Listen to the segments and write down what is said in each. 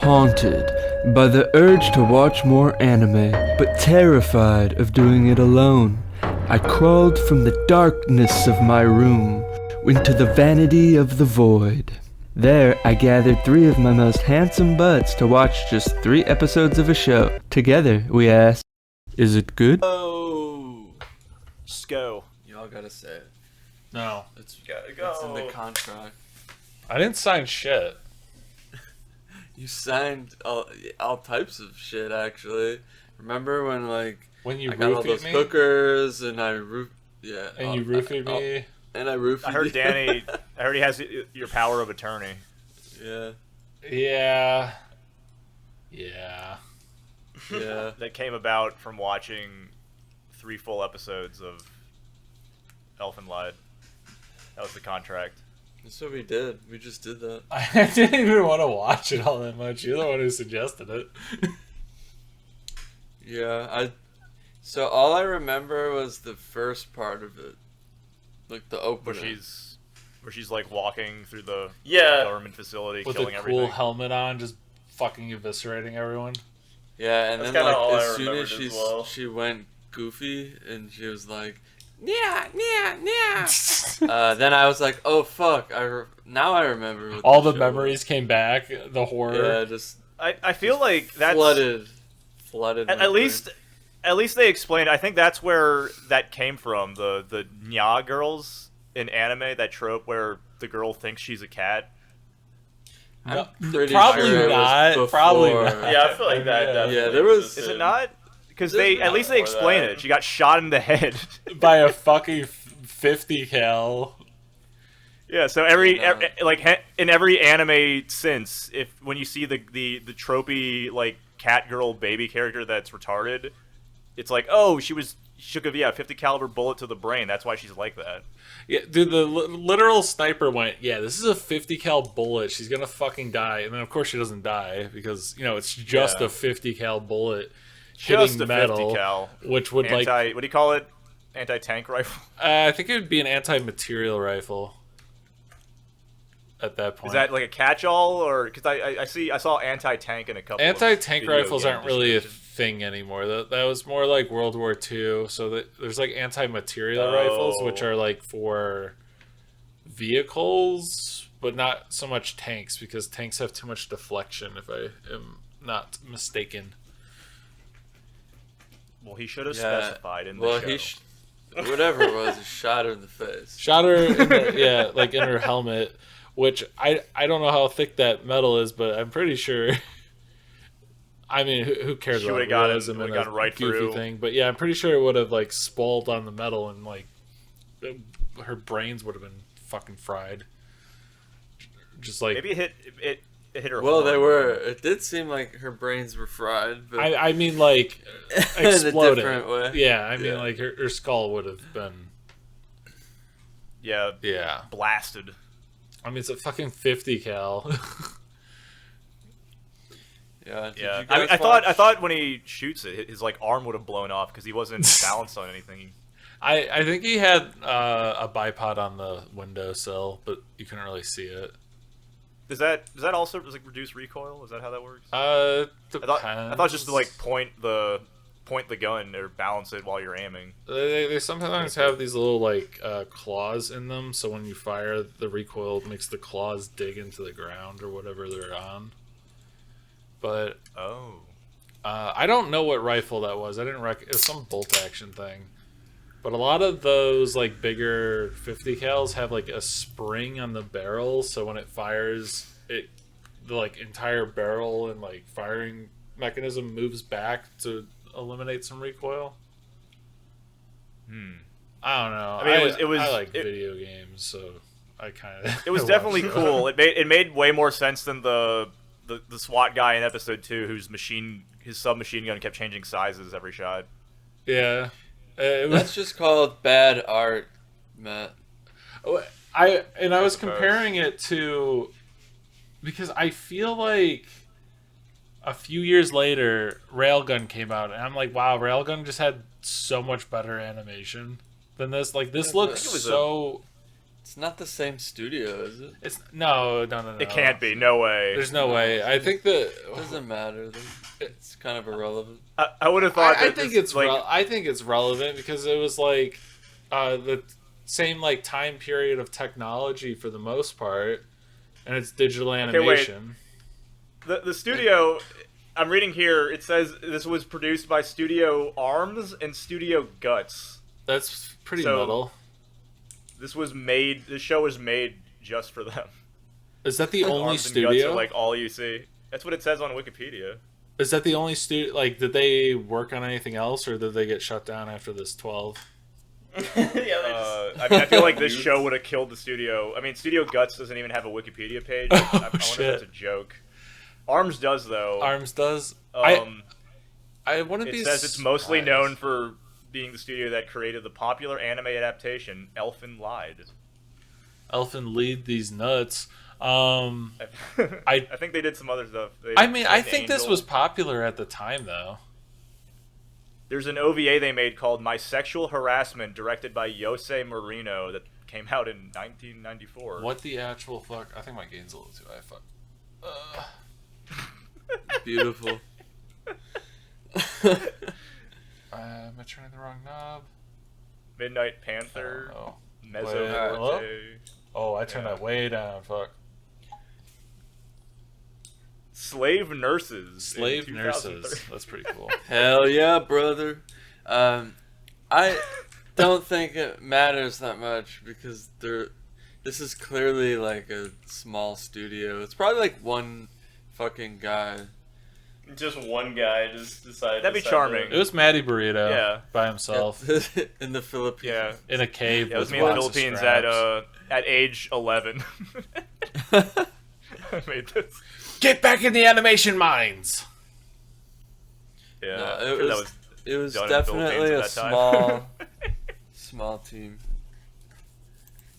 Haunted by the urge to watch more anime, but terrified of doing it alone, I crawled from the darkness of my room into the vanity of the void. There, I gathered 3 of my most handsome buds to watch just 3 episodes of a show. Together, we asked, is it good? Oh, Just go. y'all gotta say it. No. It's Gotta go. It's in the contract. I didn't sign shit. You signed all types of shit, actually. Remember when, like, When you I got all roofied those me? hookers and I yeah. And you roofied me? And I roofied I heard you. Danny. I heard he has your power of attorney. Yeah. Yeah. Yeah. Yeah. That came about from watching 3 full episodes of Elfen Lied. That was the contract. That's what we did. We just did that. I didn't even want to watch it all that much. You're the one who suggested it. Yeah, So all I remember was the first part of it. Like the opening. Where she's like walking through the Yeah. government facility, With killing a cool everything. helmet on, just fucking eviscerating everyone. Yeah, and That's then kinda all like I as soon as remembered as well. she went goofy and she was like, yeah. Then I was like, oh fuck! Now I remember. What All the the show memories came back. The was. horror. Yeah, just I feel like that's flooded. my at brain. least they explained. I think that's where that came from. The Nya girls in anime, that trope where the girl thinks she's a cat. I'm pretty Probably sure it was not. before. Probably not. Yeah, I feel like that. Yeah. Definitely Yeah, there was- Is it not? Because There's at least they more explain that. it. She got shot in the head. By a fucking 50 cal. Yeah, so in every anime since, when you see the tropey like cat girl baby character that's retarded, it's like, oh, she took a 50 caliber bullet to the brain. That's why she's like that. Yeah, dude, the literal sniper went, yeah, this is a 50 cal bullet. She's gonna fucking die. And then, of course, she doesn't die because, it's just Yeah. a 50 cal bullet Just hitting a metal. 50 cal. Which would, What do you call it? Anti-tank rifle? I think it would be an anti-material rifle at that point. Is that like a catch-all, or because I saw anti-tank in a couple. Anti-tank of video rifles game aren't really a descriptions. thing anymore. That was more like World War II. So there's like anti-material rifles, which are like for vehicles, but not so much tanks, because tanks have too much deflection, if I am not mistaken. Well, he should have Yeah. specified in the Well, show. whatever it was, he shot her in the face. Shot her, like in her helmet, which I don't know how thick that metal is, but I'm pretty sure. I mean, who cares She about would've gotten- realism and would've a gotten right goofy through. thing? But yeah, I'm pretty sure it would have like spalled on the metal and like her brains would have been fucking fried. Just like Maybe it hit her. Well, horn. they were. It did seem like her brains were fried, but I mean like in a exploded. different way. Yeah, I mean Yeah. like her skull would have been. Yeah, Yeah, blasted. I mean it's a fucking 50 cal. Yeah. Did Yeah, you guys I watch- thought when he shoots it, his like arm would have blown off because he wasn't balanced on anything. I think he had a bipod on the windowsill, but you couldn't really see it. Does that also like reduce recoil? Is that how that works? I I thought just to like point the gun or balance it while you're aiming. They sometimes have these little like claws in them, so when you fire, the recoil makes the claws dig into the ground or whatever they're on. But Oh, I don't know what rifle that was. I didn't it was some bolt action thing. But a lot of those like bigger 50 cals have like a spring on the barrel, so when it fires, the like entire barrel and like firing mechanism moves back to eliminate some recoil. I don't know. I mean, I like video games, so I kind of. it was definitely cool. It made way more sense than the SWAT guy in episode 2 his submachine gun kept changing sizes every shot. Yeah. That's just called bad art, Matt. I was comparing it to, because I feel like a few years later Railgun came out and I'm like, wow, Railgun just had so much better animation than this. Like this looks it was so It's not the same studio, is it? It's no. It can't be. No way. There's no way. I think that It doesn't matter. It's kind of irrelevant. I would have thought. I think it's I think it's relevant because it was like the same like time period of technology for the most part, and it's digital animation. The studio. I'm reading here. It says this was produced by Studio Arms and Studio Guts. That's pretty metal. This show was made just for them. Is that the only Arms and Guts studio? are like all you see. That's what it says on Wikipedia. Is that the only studio? Like, did they work on anything else, or did they get shut down after this 12? I feel like this show would have killed the studio. I mean, Studio Guts doesn't even have a Wikipedia page. I wonder if that's a joke. Arms does, though. Arms does. I wouldn't be. It says it's mostly known for being the studio that created the popular anime adaptation Elfen Lied. Elfen Lied these nuts. I think they did some other stuff. I think this was popular at the time, though. There's an OVA they made called My Sexual Harassment, directed by Yosei Marino, that came out in 1994. What the actual fuck? I think my gain's a little too high. Fuck. Beautiful. Am I turning the wrong knob? Midnight Panther. Oh, Mezzo. Oh, I turned that way down. Fuck. Slave Nurses. Slave Nurses. That's pretty cool. Hell yeah, brother. I don't think it matters that much because this is clearly like a small studio. It's probably like one fucking guy. Just one guy just decided. That'd be charming. It was Matty Burrito by himself in the Philippines. Yeah, in a cave. Yeah, it was with me in the lots of Philippines straps. at age 11. I made this. Get back in the animation mines. Yeah, No, it was done in definitely a Philippines at that time. small team.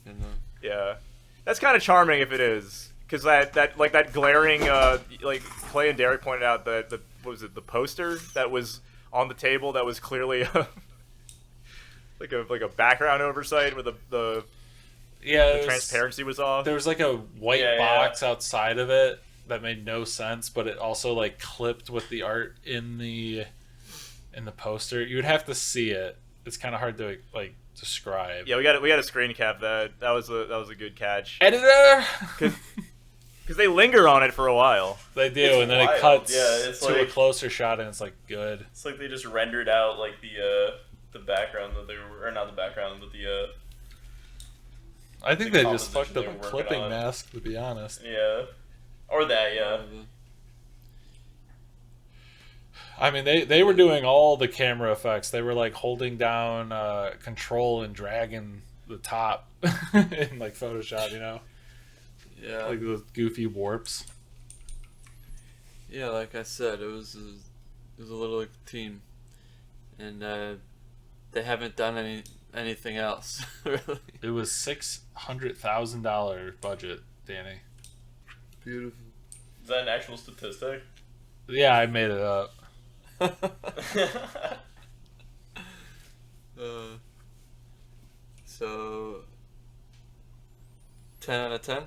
You know. Yeah, that's kind of charming if it is, because that glaring like Clay and Derek pointed out the what was it, the poster that was on the table that was clearly like a background oversight where the transparency was off. There was like a white box outside of it that made no sense, but it also like clipped with the art in the poster. You would have to see it. It's kind of hard to like describe. Yeah, we got to screen cap that. That was a good catch. Editor, because they linger on it for a while. They do, and then wild. it cuts it's to like, a closer shot, and it's like good. It's like they just rendered out like the background that they were, or not the background, but the. I think the they just fucked up composition a they were working clipping on. mask, to be honest. Yeah, or that. Yeah. I mean, they were doing all the camera effects. They were like holding down control and dragging the top in like Photoshop, you know? Yeah. Like the goofy warps. Yeah, like I said, it was a little team, and they haven't done anything else really. It was $600,000 budget, Danny. Beautiful. Is that an actual statistic? Yeah, I made it up. So 10 out of 10.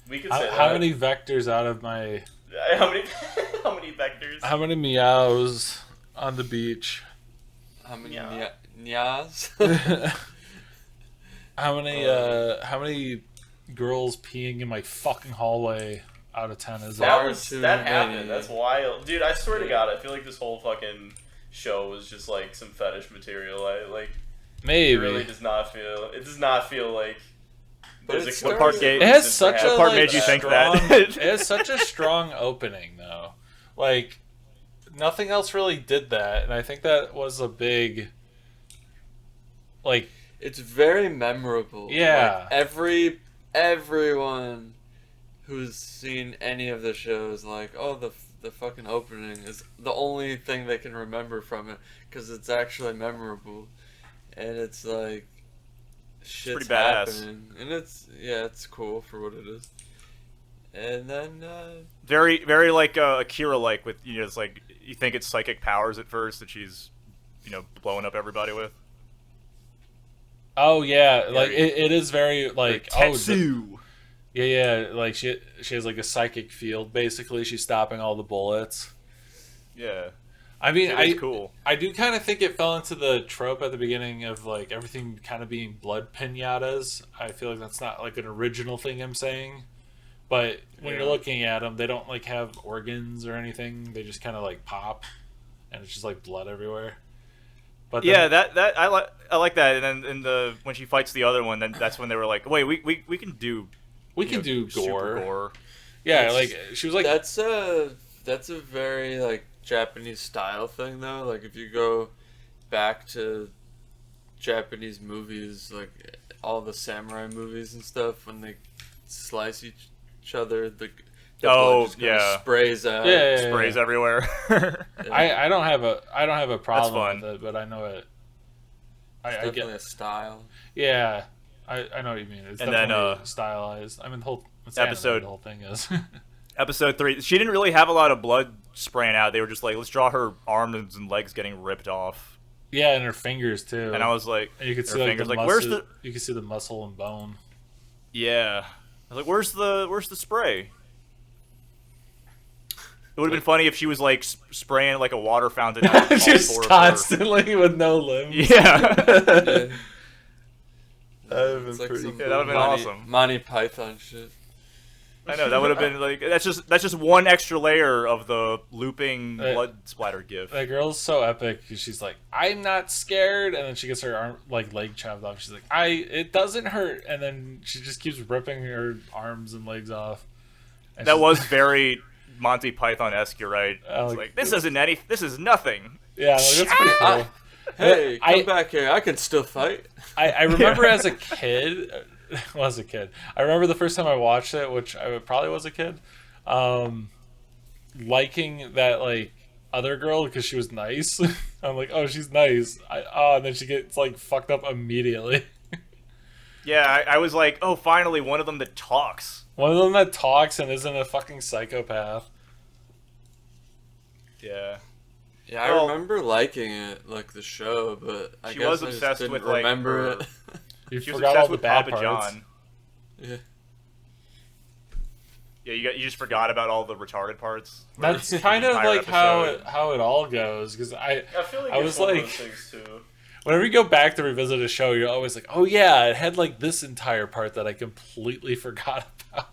We could say How that. many vectors out of my? How many? How many vectors? How many meows on the beach? How many Yeah. nyas? How many girls peeing in my fucking hallway out of 10 is That it? that happened. That's wild, dude. I swear to God, I feel like this whole fucking show was just like some fetish material. Maybe. It really does not feel. It does not feel like. But there's it a What part started- gave? It has such a What part like, made you think strong, that? it has such a strong opening though. Like nothing else really did that, and I think that was a big like It's very memorable. Yeah. Like everyone who's seen any of the shows, like, oh, the fucking opening is the only thing they can remember from it because it's actually memorable, and it's like shit's pretty badass. happening, and it's cool for what it is. And then Very, very like Akira, like with it's like you think it's psychic powers at first that she's blowing up everybody with. Oh yeah, like it is very like Tetsu. Yeah, like she has like a psychic field. Basically, she's stopping all the bullets. Yeah. I mean, cool. I do kind of think it fell into the trope at the beginning of like everything kind of being blood pinatas. I feel like that's not like an original thing I'm saying, but when you're looking at them, they don't like have organs or anything. They just kind of like pop, and it's just like blood everywhere. But yeah, that I like that. And then when she fights the other one, then that's when they were like, wait, we can do do super gore. Yeah, like she was like that's a very like Japanese style thing though. Like if you go back to Japanese movies, like all the samurai movies and stuff, when they slice each other, the blood just kinda sprays out. Sprays everywhere. I don't have a problem That's with it, but I know it. It's definitely a style. Yeah, I know what you mean. It's definitely stylized. I mean, the whole episode, the whole thing is. Episode 3, she didn't really have a lot of blood spraying out. They were just like, let's draw her arms and legs getting ripped off. Yeah, and her fingers too. And I was like, and you could see fingers, like where's the? You could see the muscle and bone. Yeah, I was like, where's the spray? It would have been funny if she was like spraying like a water fountain. Just constantly with no limbs. Yeah. That would have been like pretty some cool. That would have been awesome. Monty Python shit. I know, that would have been like that's just one extra layer of the looping blood splatter gif. That girl's so epic. She's like, I'm not scared, and then she gets her leg chopped off. She's like, it doesn't hurt, and then she just keeps ripping her arms and legs off. And that was very Monty Python-esque. You're right. It's like this is nothing. Yeah, like, that's pretty cool. Hey, come back here. I can still fight. I remember as a kid. I remember the first time I watched it, which I probably was a kid, liking that like other girl because she was nice. I'm like, oh, she's nice. And then she gets like fucked up immediately. Yeah, I was like, oh, finally one of them that talks. One of them that talks and isn't a fucking psychopath. Yeah. Yeah, I remember liking it, like the show, but I guess was I just obsessed didn't with remember like it. You she was forgot obsessed all the with bad Papa parts. John. Yeah. Yeah, you just forgot about all the retarded parts. That's kind of like how it all goes, because I feel like I was like, things too. Whenever you go back to revisit a show, you're always like, oh yeah, it had like this entire part that I completely forgot about.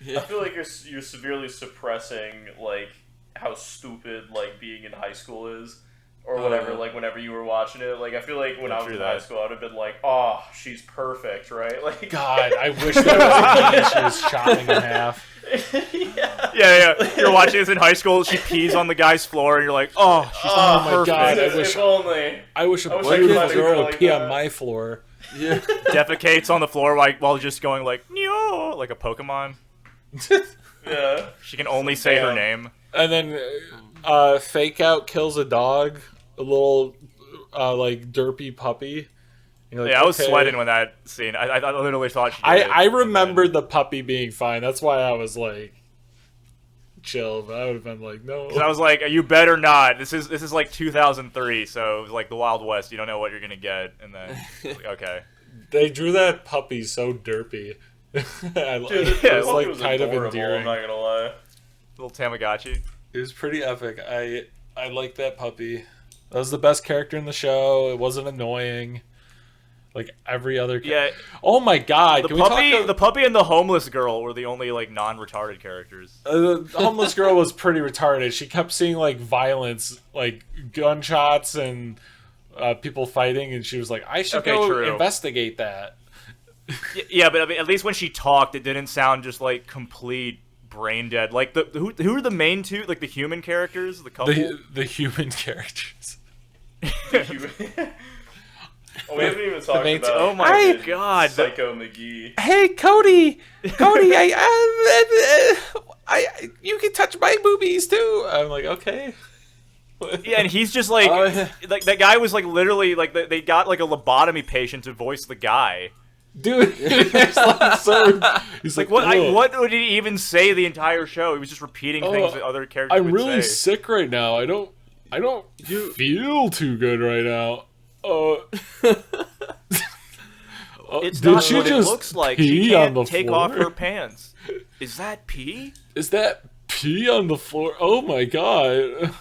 Yeah. I feel like you're severely suppressing like how stupid like being in high school is, or whatever. Like whenever you were watching it, like I feel like when I was in high school, I'd have been like, oh, she's perfect, right? Like, God, I wish there was a she was chopping in half. Yeah. You're watching this in high school. She pees on the guy's floor, and you're like, "Oh, she's my God! I wish a beautiful girl would pee on my floor." Yeah. Defecates on the floor while just going like "Nyo," like a Pokemon. Yeah. She can only say her name. And then Fake Out kills a dog, a little like derpy puppy. Like, yeah, I was sweating when that scene. I literally thought she did I remembered the puppy being fine. That's why I was like, chill. But I would have been like, no. I was like, you better not. This is like 2003, so it was like the Wild West. You don't know what you're gonna get, and then like, okay. They drew that puppy so derpy. Dude, it was like was kind of adorable, endearing. I'm not gonna lie. Little Tamagotchi. It was pretty epic. I liked that puppy. That was the best character in the show. It wasn't annoying. Like every other Yeah. Oh my God! The puppy and the homeless girl were the only like non-retarded characters. The homeless girl was pretty retarded. She kept seeing like violence, like gunshots and people fighting, and she was like, "I should go investigate that." Yeah, but I mean, at least when she talked, it didn't sound just like complete brain dead. Like who are the main two? Like the human characters, the couple. The human characters. Oh, we haven't even talked about. Oh my God, Psycho McGee. Hey, Cody, you can touch my boobies too. I'm like, okay. Yeah, and he's just like, like that guy was like literally like they got like a lobotomy patient to voice the guy. Dude, he's like, what would he even say the entire show? He was just repeating things that other characters would say. I'm really sick right now. I don't. I don't feel too good right now. It's did not she what it just looks like. pee She on the can't take floor? off her pants. Is that pee? Is that pee on the floor? Oh my god.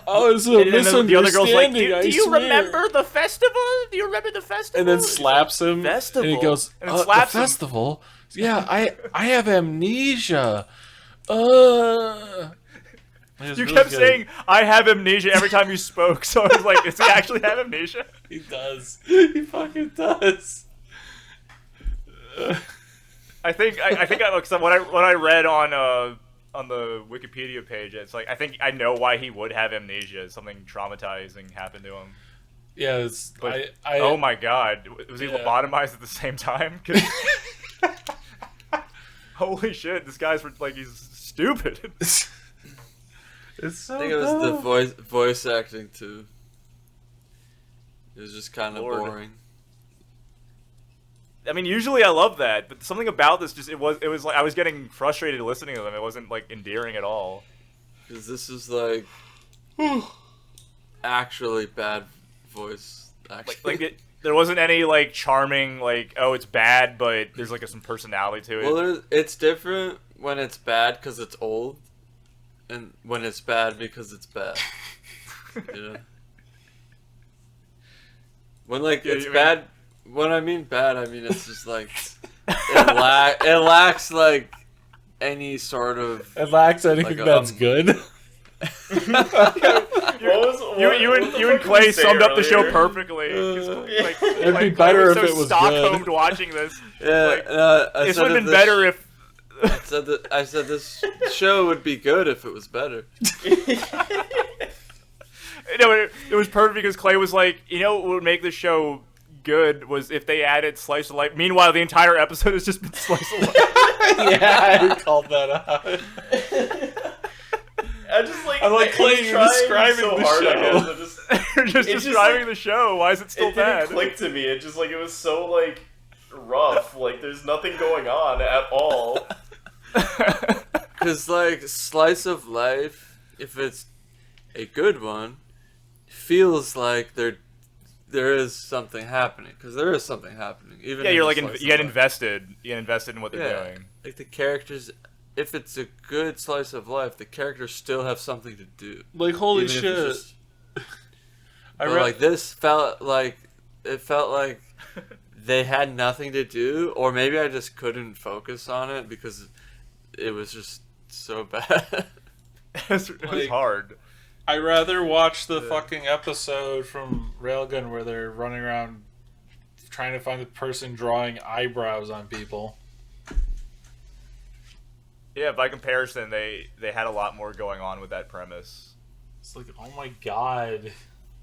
Oh, it's a And then the other girl's like, misunderstanding, do I you swear." remember the festival? Do you remember the festival? And then slaps him. Festival. And he goes, And then slaps the him. festival? Yeah, I have amnesia. You kept saying, I have amnesia every time you spoke, so I was like, does he actually have amnesia? He does. He fucking does. I think what I read on the Wikipedia page, it's like, I think I know why he would have amnesia. Something traumatizing happened to him. Yeah, it's... But, I oh my god, was he lobotomized at the same time? 'Cause holy shit, this guy's like, he's stupid. It's so I think it was the voice acting too. It was just kind of boring. I mean, usually I love that, but something about this just it was like I was getting frustrated listening to them. It wasn't like endearing at all. Because this is like actually bad voice acting. There wasn't any like charming like, oh, it's bad, but there's like some personality to it. Well, it's different when it's bad because it's old, and when it's bad because it's bad. Yeah. When like it's bad. When I mean bad, I mean it's just like it lacks like any sort of. It lacks anything like, that's good. You and Clay summed up the show perfectly. It'd be better if it was Stockholmed good. watching this. Yeah, This would have been better if. I said this show would be good if it was better. No, it was perfect because Clay was like, you know what would make the show good was if they added slice of life. Meanwhile, the entire episode has just been slice of life. Yeah, I called that out. I just like I'm like, Clay, you're describing so the hard, show. I guess. You're just It's describing just, the show. Why is it still It bad? didn't click to me. It just like it was so like rough. Like there's nothing going on at all. Because like slice of life, if it's a good one, feels like there is something happening. Because there is something happening. Even Yeah, in you're the like slice you get of life. invested. You get invested in what they're doing. Like the characters, if it's a good slice of life, the characters still have something to do. Like, holy Even if shit. it's just- But like this felt like they had nothing to do, or maybe I just couldn't focus on it because it was just so bad. It was hard. I rather watch the fucking episode from Railgun where they're running around trying to find the person drawing eyebrows on people. Yeah, by comparison, they had a lot more going on with that premise. It's like, oh my god.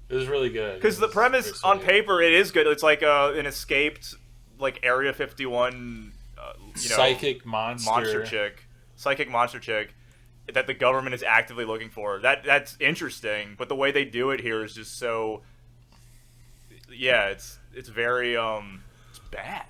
It was really good. Because the premise on paper, it is good. It's like an escaped, like Area 51, psychic monster chick, psychic monster chick, that the government is actively looking for. That's interesting, but the way they do it here is just so. Yeah, it's very it's bad.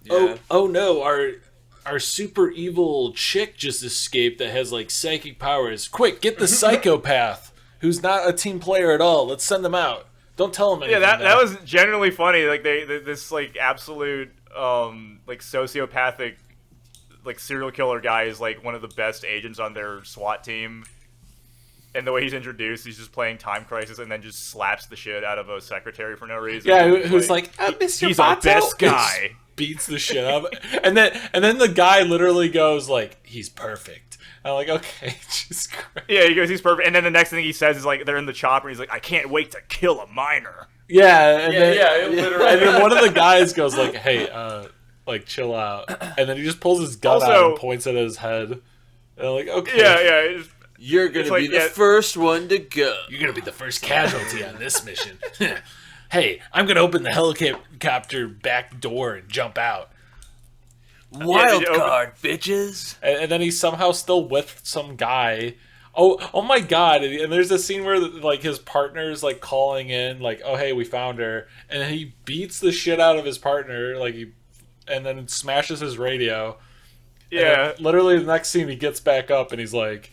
Yeah. Oh no, our super evil chick just escaped that has like psychic powers. Quick, get the psychopath who's not a team player at all. Let's send them out. Don't tell him anything. Yeah, that was genuinely funny. Like this like absolute like sociopathic like serial killer guy is like one of the best agents on their SWAT team. And the way he's introduced, he's just playing Time Crisis and then just slaps the shit out of a secretary for no reason. Yeah, who's like Mr. He's our Bato?" best guy. Beats the shit out of it. And then the guy literally goes like, he's perfect. I'm like, okay, Jesus Christ. Yeah, he goes, he's perfect. And then the next thing he says is like, they're in the chopper. And he's like, I can't wait to kill a minor. Yeah, and then, literally. and then one of the guys goes like, hey, like chill out. And then he just pulls his gun out and points it at his head. And I'm like, okay. Yeah. You're gonna be the first one to go. You're gonna be the first casualty on this mission. Hey, I'm gonna open the helicopter back door and jump out. Wild card, bitches. And then he's somehow still with some guy. Oh my god! And there's a scene where like his partner's like calling in, like, "Oh hey, we found her," and then he beats the shit out of his partner, and then smashes his radio. Yeah. Literally, the next scene he gets back up and he's like,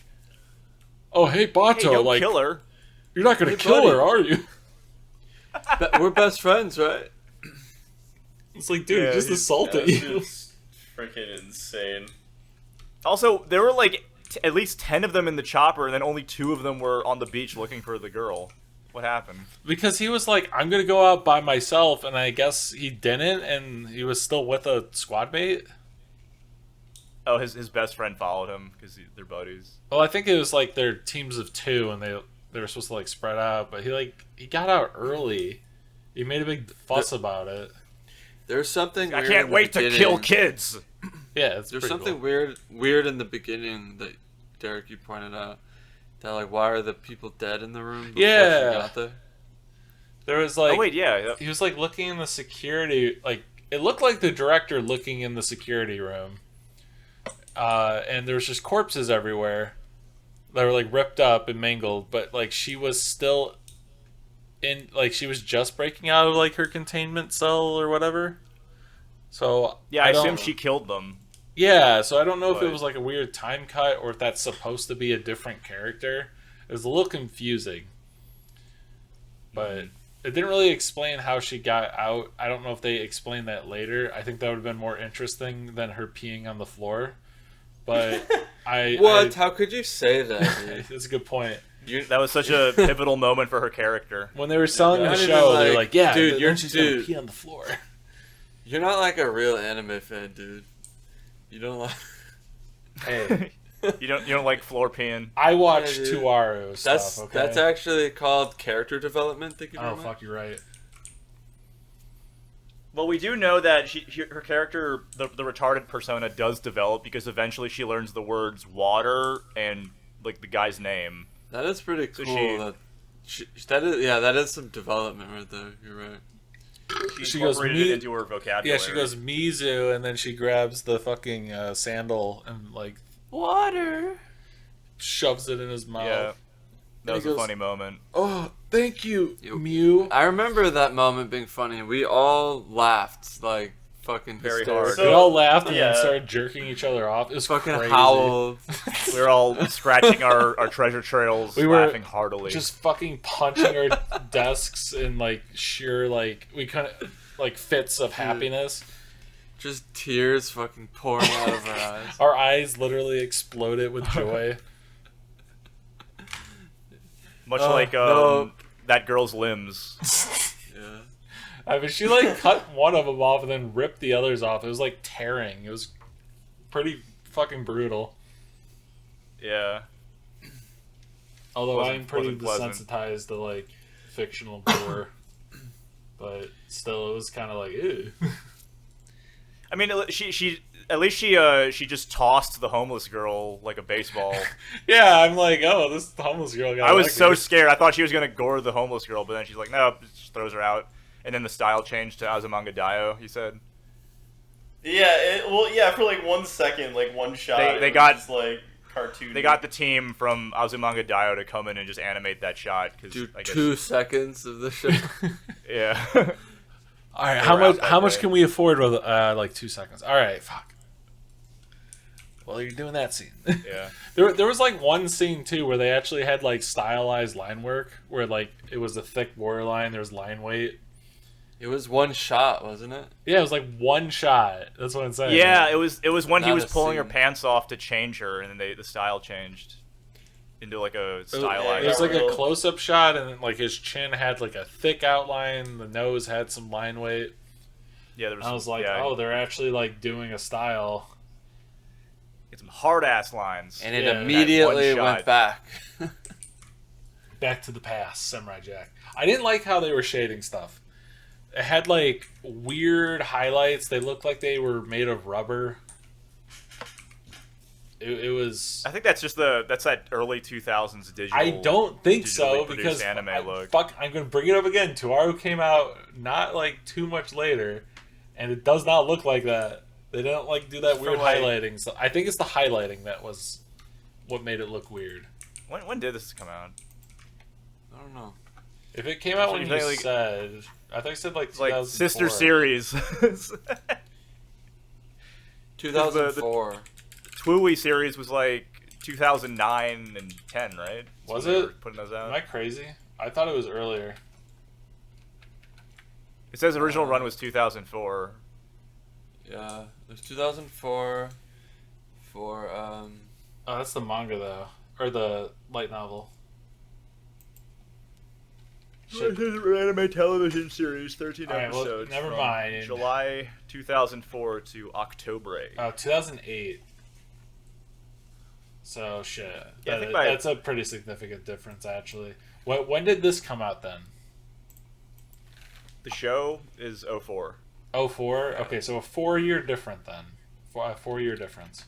"Oh hey, Bato, Hey, yo, like, killer. You're not gonna Hey, kill buddy. her, are you? We're best friends, right? It's like, dude, just assaulted That's you. just freaking insane. Also, there were like at least 10 of them in the chopper, and then only 2 of them were on the beach looking for the girl. What happened? Because he was like, I'm gonna go out by myself, and I guess he didn't, and he was still with a squad mate. Oh, his best friend followed him because they're buddies. Well, I think it was like their teams of 2, and they were supposed to like spread out, but he got out early. He made a big fuss about it. There's something. I weird can't in the wait to beginning. kill kids. Yeah, it's There's pretty something cool. weird in the beginning that Derek, you pointed out. That like, why are the people dead in the room before Yeah. she got there? There was like, Oh wait, yeah. he was like looking in the security, like it looked like the director looking in the security room, and there was just corpses everywhere. They were like ripped up and mangled, but like she was still in, like she was just breaking out of like her containment cell or whatever. So Yeah, I assume don't- she killed them. Yeah, so I don't know if it But- was like a weird time cut or if that's supposed to be a different character. It was a little confusing. But it didn't really explain how she got out. I don't know if they explained that later. I think that would have been more interesting than her peeing on the floor. But What? How could you say that, dude? That's a good point. That was such a pivotal moment for her character. When they were selling Not the even show, like, they're like, yeah, dude, then you're- she's gonna dude. pee on the floor. You're not like a real anime fan, dude. You don't like. Hey, You don't like floor peeing. I watched Yeah, dude. Tuaru stuff, That's okay? that's actually called character development. Thank you very Oh, much. fuck, you're right. Well, we do know that her character, the retarded persona, does develop because eventually she learns the words water and like the guy's name. That is pretty So cool. That is some development right there. You're right. She goes, incorporated "Me-" it into her vocabulary. Yeah, she goes Mizu, and then she grabs the fucking sandal and like water. shoves it in his mouth. Yeah, that he was a goes- funny moment. Oh, thank you, You- Mew. I remember that moment being funny. We all laughed like fucking Very hysterical. hard. We all laughed and Yeah. then started jerking each other off. It was Fucking crazy. howled. We were all scratching our treasure trails, We were laughing heartily. Just fucking punching our desks in like sheer like we couldn't like fits of happiness. Just tears fucking pouring out of our eyes. Our eyes literally exploded with joy. Much Oh, like no. that girl's limbs. Yeah. I mean, she like cut one of them off and then ripped the others off. It was like tearing. It was pretty fucking brutal. Yeah. Although Wasn't- I'm pretty wasn't pleasant. desensitized to like fictional gore, but still, it was kind of like, ew. I mean, she at least she just tossed the homeless girl like a baseball. Yeah, I'm like, oh, this homeless girl got. I was so electrocuted. scared. I thought she was gonna gore the homeless girl, but then she's like, no, just throws her out. And then the style changed to Azumanga Daioh. He said Yeah, for like 1 second, like one shot. They it got- was just, like cartoon. they got the team from Azumanga Daioh to come in and just animate that shot. Cause Do I guess, 2 seconds of the show. Yeah. All right, They how were out much? that How much day. can we afford with like 2 seconds? All right, fuck. Well, you're doing that scene. Yeah. There was like one scene too where they actually had like stylized line work where like it was a thick borderline. There was line weight. It was one shot, wasn't it? Yeah, it was like one shot. That's what I'm saying. Yeah, it was when he Not was a pulling her scene. pants off to change her, and then the style changed into like a It stylized. was like a real- close-up shot, and then, like his chin had like a thick outline. The nose had some line weight. Yeah, there was. I was like, yeah, oh, they're actually like doing a style. get some hard ass lines. And it Yeah, immediately that one went shot. back. Back to the past, Samurai Jack. I didn't like how they were shading stuff. It had like weird highlights. They looked like they were made of rubber. It was. I think that's just that early 2000s digital. I don't think digitally so produced because anime look. I'm gonna bring it up again. Tuaru came out not like too much later, and it does not look like that. They don't like do that For, weird like- highlighting. So I think it's the highlighting that was what made it look weird. When did this come out? I don't know. If it came out So when you're you saying, like- said, I think I said like It's like 2004. sister series. 2004. Twooey series was like 2009 and 10, right? Was When they were it? putting those out? Am I crazy? I thought it was earlier. It says original run was 2004. Yeah, it was 2004 for Oh, that's the manga though, or the light novel. Anime television series, 13 All right, well, episodes. never from mind. July 2004 to October. 2008. So shit. Yeah, I think by- That's a pretty significant difference, actually. When did this come out then? The show is 04. 04? Okay, so a 4-year difference then. A 4-year difference.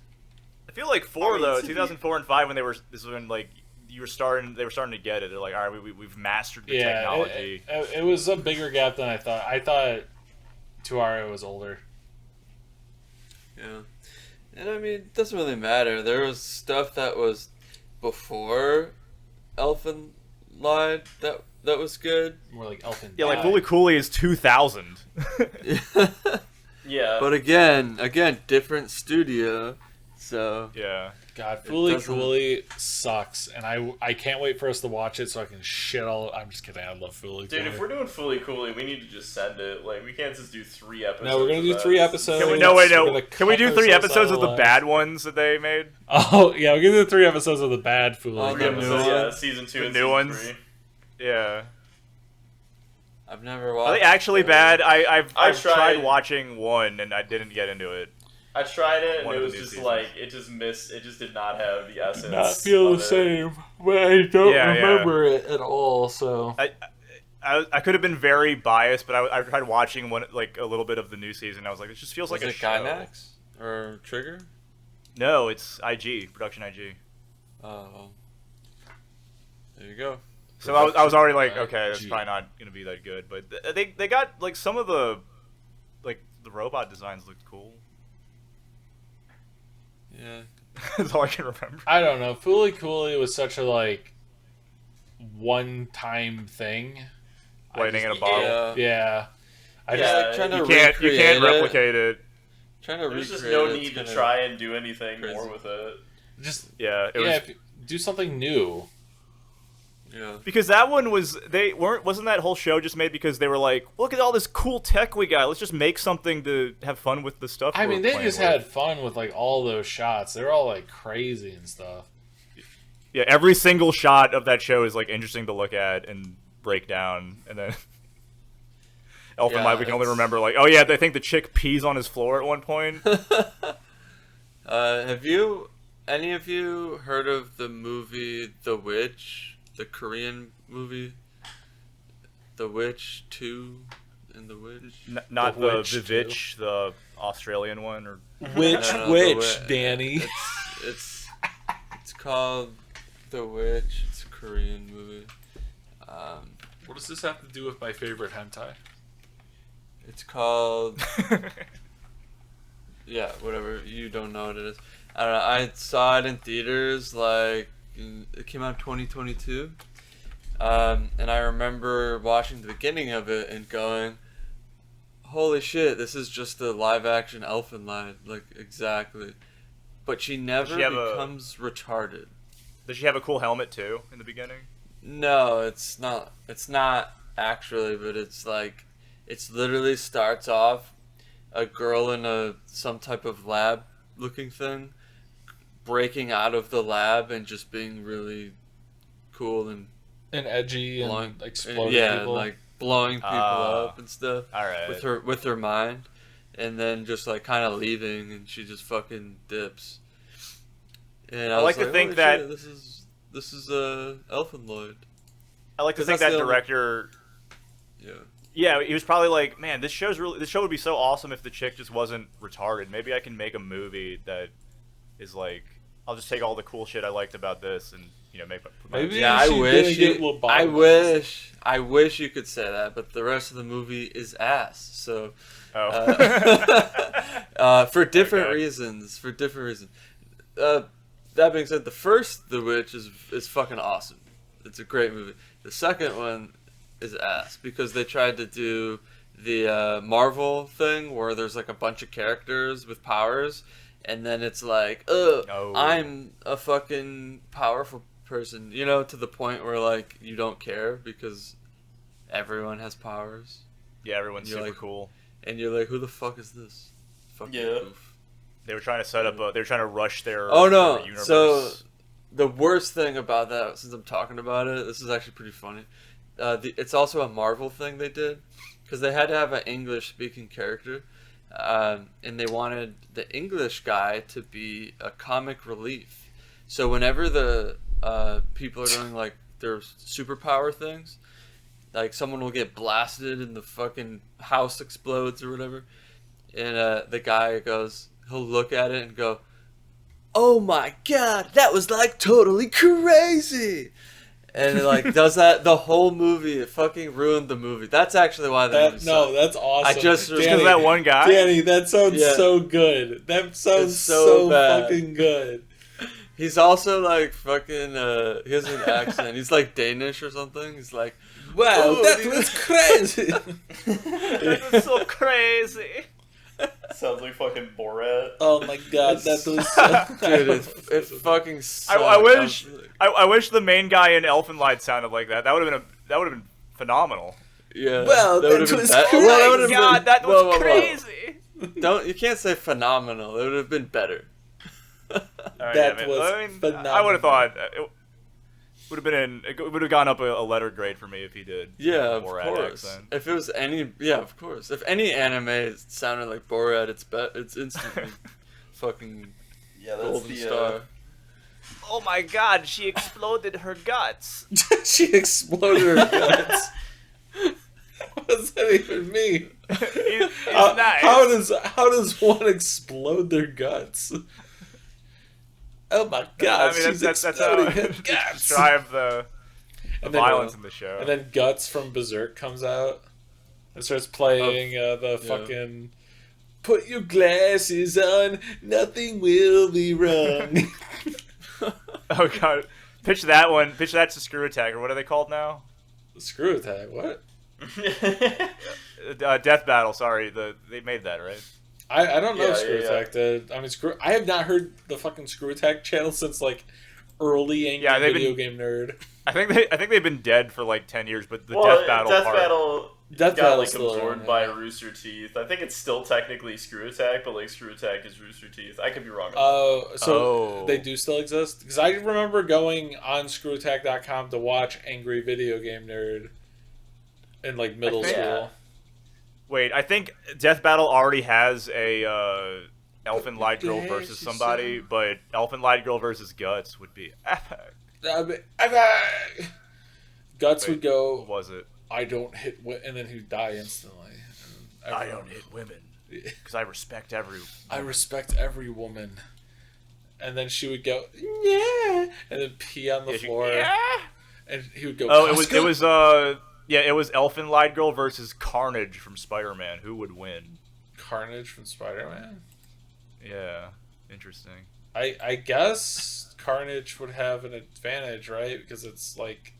I feel like though, 2004 and 5 when they were, this is when like they were starting to get it. They're like, all right, we've mastered the technology. It was a bigger gap than I thought. I thought Tuaro was older. Yeah. And I mean, it doesn't really matter. There was stuff that was before Elfen Lied that was good. More like Elfen. Yeah, like Fully Cooley is 2000. Yeah. But again, different studio. So Yeah. God, Fooly doesn't- Cooley sucks, and I can't wait for us to watch it so I can shit all. I'm just kidding. I love Fooly Dude, Cooley. if we're doing Fully Cooley, we need to just send it. Like, we can't just do 3 episodes. No, we're gonna of do that. 3 episodes. Can we, We're gonna Can we do cut 3 ourselves episodes out of the alive. bad ones that they made? Oh yeah, we're gonna do 3 episodes of the bad Fooly. Oh, Three the Cooley. new episodes, yeah, one? season 2 The and new season ones? 3. Yeah. I've never watched. Are they actually bad? I've I tried tried- watching one and I didn't get into it. I tried it, and One it of was the new just seasons. like, it just did not have the essence. Not feel the of it. same, but I don't Yeah, yeah. remember it at all. So I could have been very biased, but I tried watching one like a little bit of the new season. I was like, it just feels Was like a it show. Gainax or Trigger? No, it's IG production IG. Oh, well. There you go. So I was already like, Production okay, that's IG. probably not gonna be that good. But they got like some of the robot designs looked cool. Yeah. That's all I can remember. I don't know. Fooly Cooley was such a like one-time thing. Lightning in a bottle. Yeah. Yeah, I Yeah, just Like trying to You can't recreate replicate it. Trying to There's just recreate no it's need to kinda try and do anything crazy. more with it. just Yeah, it was if you do something new. Yeah. because that one wasn't that whole show just made because they were like, look at all this cool tech we got. Let's just make something to have fun with the stuff. I we're mean, they playing just with." had fun with like all those shots. They're all like crazy and stuff. Yeah, every single shot of that show is like interesting to look at and break down, and then Elfen Yeah, Lied, we can only it's- remember like, oh yeah, I think the chick pees on his floor at one point. Have any of you heard of the movie The Witch, the Korean movie? The Witch 2 and The Witch? Not The the Witch, Vivitch, the Australian one, or Which No, no, which, The Witch. Danny? It's called The Witch. It's a Korean movie. What does this have to do with my favorite hentai? It's called yeah, whatever. You don't know what it is. I don't know. I saw it in theaters it came out in 2022. And I remember watching the beginning of it and going, holy shit, this is just a live action Elfen Lied. Like, exactly. But she never she have becomes retarded. Does she have a cool helmet too in the beginning? No, it's not. It's not actually, but it's like, it's literally starts off a girl in some type of lab looking thing breaking out of the lab and just being really cool and And edgy blowing, and exploding yeah, people. like blowing people up and stuff All right. with her mind, and then just like kind of leaving, and she just fucking dips. And I was like to think "Holy that- shit, this is Elfen Lied." I like to 'Cause think that's that the only- director. Yeah. Yeah, he was probably like, man, this show would be so awesome if the chick just wasn't retarded. Maybe I can make a movie that is like, I'll just take all the cool shit I liked about this and make Maybe Yeah, I she wish didn't get you, lobotomized. I wish you could say that, but the rest of the movie is ass. So, Oh. for different Okay. reasons. For different reasons. That being said, the first The Witch is fucking awesome. It's a great movie. The second one is ass because they tried to do the Marvel thing where there's like a bunch of characters with powers, and then it's like, Oh. I'm a fucking powerful person, you know, to the point where like you don't care because everyone has powers. Yeah, everyone's You're super like- cool. And you're like, who the fuck is this? Fucking Yeah. goof. They were trying to set up. They were trying to rush their. Oh no! their universe. So the worst thing about that, since I'm talking about it, this is actually pretty funny. It's also a Marvel thing they did, because they had to have an English-speaking character, and they wanted the English guy to be a comic relief. So whenever the people are doing like their superpower things, like someone will get blasted and the fucking house explodes or whatever, and the guy goes, he'll look at it and go, "Oh my god, that was like totally crazy," and it like does that the whole movie. It fucking ruined the movie. That's actually why the movie sucked. That's awesome. I just because of that one guy. Danny, that sounds Yeah. so good. That sounds It's so bad. fucking good. He's also like fucking. He has an accent. He's like Danish or something. He's like, Wow, Oh, that dude. was crazy. That was so crazy. Sounds like fucking Borat. Oh my god, that was so dude, it fucking sucked. I wish. I'm like, I wish the main guy in Elfen Lied sounded like that. That would have been phenomenal. yeah. Well, that would've been was bet- crazy. Well, that would've God, been- that was whoa, whoa, whoa. crazy. Don't, you can't say phenomenal. It would have been better. All right, That man. was I phenomenal. would have thought it would have gone up a letter grade for me if he did. Yeah, of Borat course. accent. If it was any, yeah, of course. If any anime sounded like Borat, it's instantly fucking Yeah, that's golden the star. Oh my God! She exploded her guts. She exploded her guts. What does that even mean? It's nice. How does one explode their guts? Oh my god, I mean, she's that's how exploding her to guts. describe the And then, violence in the show. And then Guts from Berserk comes out and starts playing the fucking "Put your glasses on, nothing will be wrong." Oh God! Pitch that one. Pitch that to Screw Attack, or what are they called now? Screw Attack, what? Death Battle. Sorry, they made that right. I don't know Yeah, if Screw yeah, Attack did. I mean, I have not heard the fucking Screw Attack channel since like early Angry Yeah, they've Video been- Game Nerd. I think they've been dead for like 10 years, but the Well, Death Battle Death part. Battle Death got Battle's like still absorbed around, by yeah. Rooster Teeth. I think it's still technically Screw Attack, but like Screw Attack is Rooster Teeth. I could be wrong. So Oh. they do still exist? Because I remember going on ScrewAttack.com to watch Angry Video Game Nerd in like middle think- school. Yeah. Wait, I think Death Battle already has a Elfen Lied Girl Yeah, versus she's somebody, so- but Elfen Lied Girl versus Guts would be epic. Guts Wait, would go, What was it? "I don't hit," and then he'd die instantly. And I everyone- don't hit women because I respect every. I respect every woman. And then she would go, "Yeah," and then pee on the Yeah, she- floor. yeah. And he would go, Oh, it was "Casca?" it was Elfen Lied Girl versus Carnage from Spider-Man. Who would win? Carnage from Spider-Man. Yeah, interesting. I guess Carnage would have an advantage, right? Because it's like,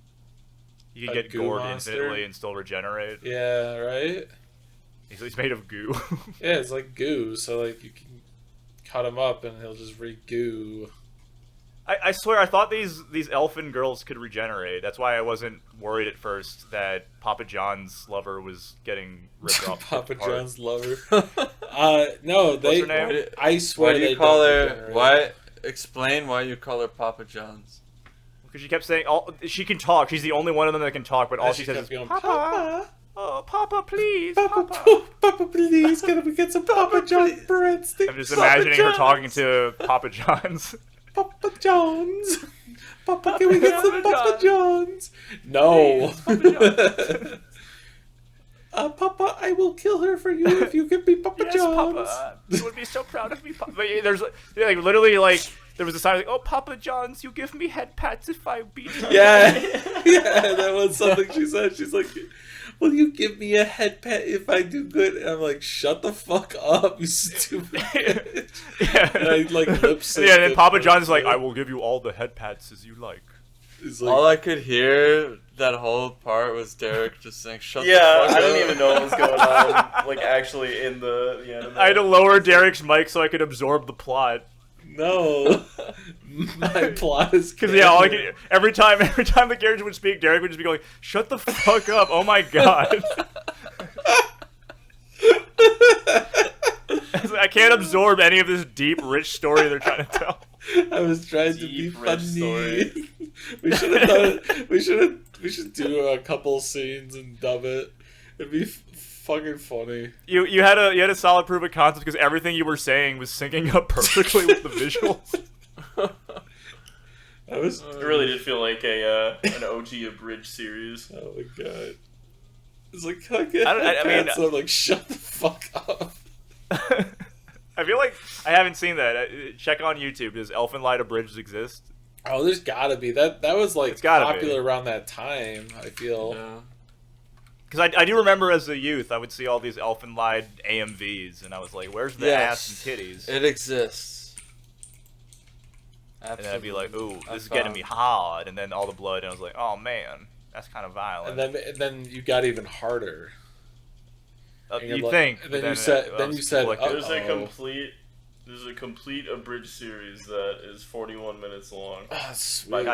You A could get goo gored monster? infinitely and still regenerate. yeah, right? He's made of goo. Yeah, it's like goo, so like you can cut him up and he'll just re-goo. I swear, I thought these elfin girls could regenerate. That's why I wasn't worried at first that Papa John's lover was getting ripped off. Papa apart. John's lover. No, they. her name? I swear Why do they you call don't her? regenerate. Why? Explain why you call her Papa John's. Because she kept saying, she can talk. She's the only one of them that can talk, but all And she kept says is, going, Papa, oh, Papa, please, Papa, Papa. Papa, please, can we get some Papa John breadsticks? I'm just imagining her talking to Papa John's. Papa John's. Papa, can we get some Papa Papa John's? No. Please, Papa Papa, I will kill her for you if you give me Papa Yes, John's. Papa. You would be so proud of me, Papa. But there's like literally like there was a sign like, "Oh, Papa John's, you give me head pats if I beat you." Yeah, yeah, that was something she said. She's like, "Will you give me a head pat if I do good?" And I'm like, "Shut the fuck up, you stupid." Yeah. And I like lip synced Yeah, and then it Papa for John's like, her. "I will give you all the head pats as you like." He's All like, I could hear that whole part was Derek just saying, "Shut Yeah, the fuck up." I didn't even know what was going on. Like actually in the anime. I had to lower Derek's mic so I could absorb the plot. No, my plot is Because every time the character would speak, Derek would just be going, "Shut the fuck up! Oh my god!" I can't absorb any of this deep, rich story they're trying to tell. I was trying to be Deep, rich funny. story. We should have done it. We should do a couple scenes and dub it. It'd be fucking funny. You had a solid proof of concept because everything you were saying was syncing up perfectly with the visuals. It really did feel like an OG Abridged series. Oh my god. It's like, I mean, so I'm like, shut the fuck up. I feel like I haven't seen that. Check on YouTube. Does Elfen Lied Abridged exist? Oh, there's gotta be. That was like popular around that time, I feel. Yeah. Because I do remember as a youth, I would see all these Elfen Lied AMVs, and I was like, where's the ass and titties? It exists. Absolutely. And I'd be like, ooh, this is getting me hard, and then all the blood, and I was like, oh man, that's kind of violent. And then you got even harder. You'd think. And then you said, there's a complete Abridged series that is 41 minutes long. Oh, sweet.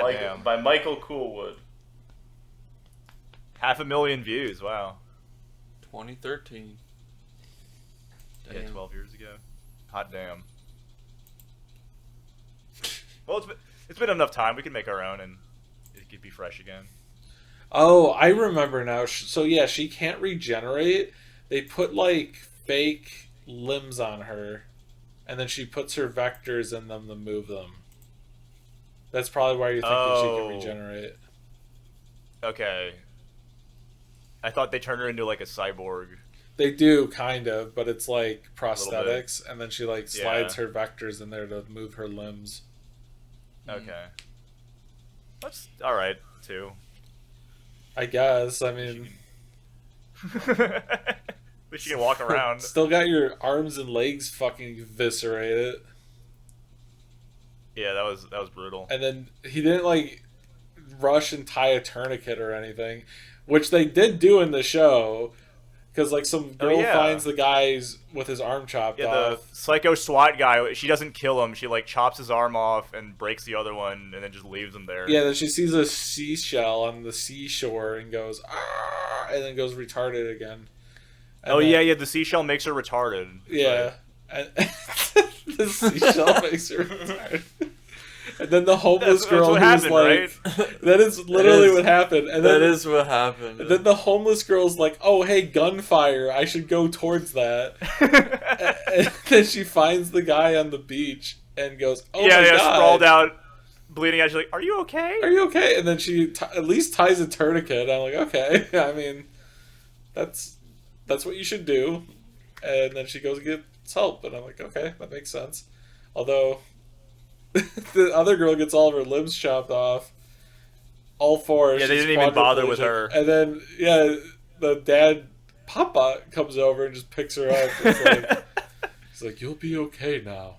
By Michael Coolwood. 500,000 views. Wow. 2013. Yeah, 12 years ago. Hot damn. Well, it's been enough time. We can make our own, and it could be fresh again. Oh, I remember now. So yeah, she can't regenerate. They put like fake limbs on her, and then she puts her vectors in them to move them. That's probably why you're thinking she can regenerate. Okay. I thought they turned her into like a cyborg. They do, kind of, but it's like prosthetics, and then she like slides her vectors in there to move her limbs. Okay. That's alright, too. I guess, I mean... But she can walk around. Still got your arms and legs fucking eviscerated. Yeah, that was brutal. And then he didn't like rush and tie a tourniquet or anything, which they did do in the show, because like some girl finds the guys with his arm chopped off. The psycho SWAT guy, she doesn't kill him. She like chops his arm off and breaks the other one, and then just leaves him there. Yeah, then she sees a seashell on the seashore and goes, "Ah!" and then goes retarded again. And yeah, the seashell makes her retarded. Yeah. And the seashell makes her retarded. And then the homeless girl who was like, right? That is literally what happened. And that is what happened. And then the homeless girl's like, oh, hey, gunfire. I should go towards that. And then she finds the guy on the beach and goes, oh my God. Sprawled out, bleeding out. She's like, are you okay? Are you okay? And then she at least ties a tourniquet. I'm like, okay. I mean, that's what you should do. And then she goes and gets help. And I'm like, okay, that makes sense. Although... the other girl gets all of her limbs chopped off. All four. Yeah, they didn't even bother with her. And then, the dad, Papa, comes over and just picks her up. He's like, you'll be okay now.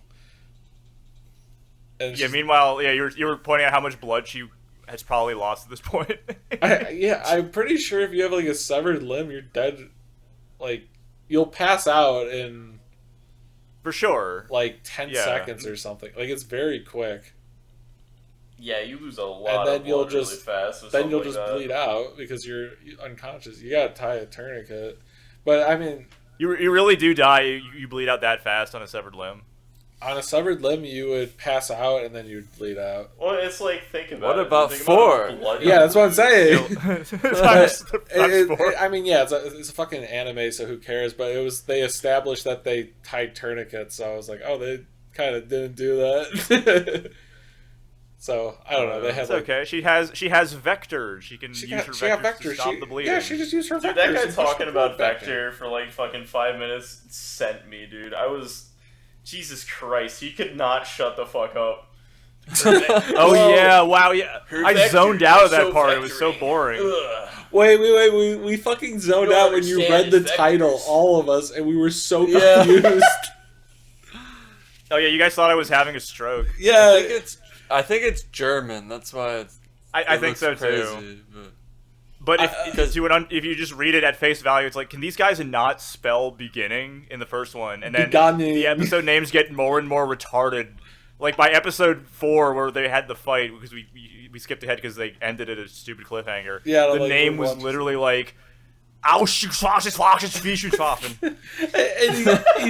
And meanwhile, you were pointing out how much blood she has probably lost at this point. I'm pretty sure if you have, like, a severed limb, you're dead. Like, you'll pass out in... For sure. Like 10 seconds or something. Like, it's very quick. Yeah, you lose a lot of blood really fast. Then you'll just bleed out because you're unconscious. You gotta tie a tourniquet. But, I mean... You really do die. You bleed out that fast on a severed limb. On a severed limb, you would pass out and then you'd bleed out. Well, it's like, think about it. What about 4? Yeah, that's what I'm saying. times 4. I mean, yeah, it's a fucking anime, so who cares? But they established that they tied tourniquets, so I was like, oh, they kind of didn't do that. So I don't know. They have. It's okay. She has vectors. She can use her vectors to stop the bleeding. Yeah, she just used her vectors. Dude, that guy talking about vector for like fucking 5 minutes sent me, dude. Jesus Christ, he could not shut the fuck up. Wow, yeah. I zoned out of that part. It was so boring. Ugh. Wait. We fucking zoned out when you read the title, all of us, and we were so confused. Oh yeah, you guys thought I was having a stroke. Yeah. I think it's German. That's why it's. I think so crazy, too. But... But if you just read it at face value, it's like, can these guys not spell beginning in the first one? And then Beginning. the episode names get more and more retarded. Like by episode 4, where they had the fight, because we skipped ahead because they ended at a stupid cliffhanger. Yeah, the name was literally like, and he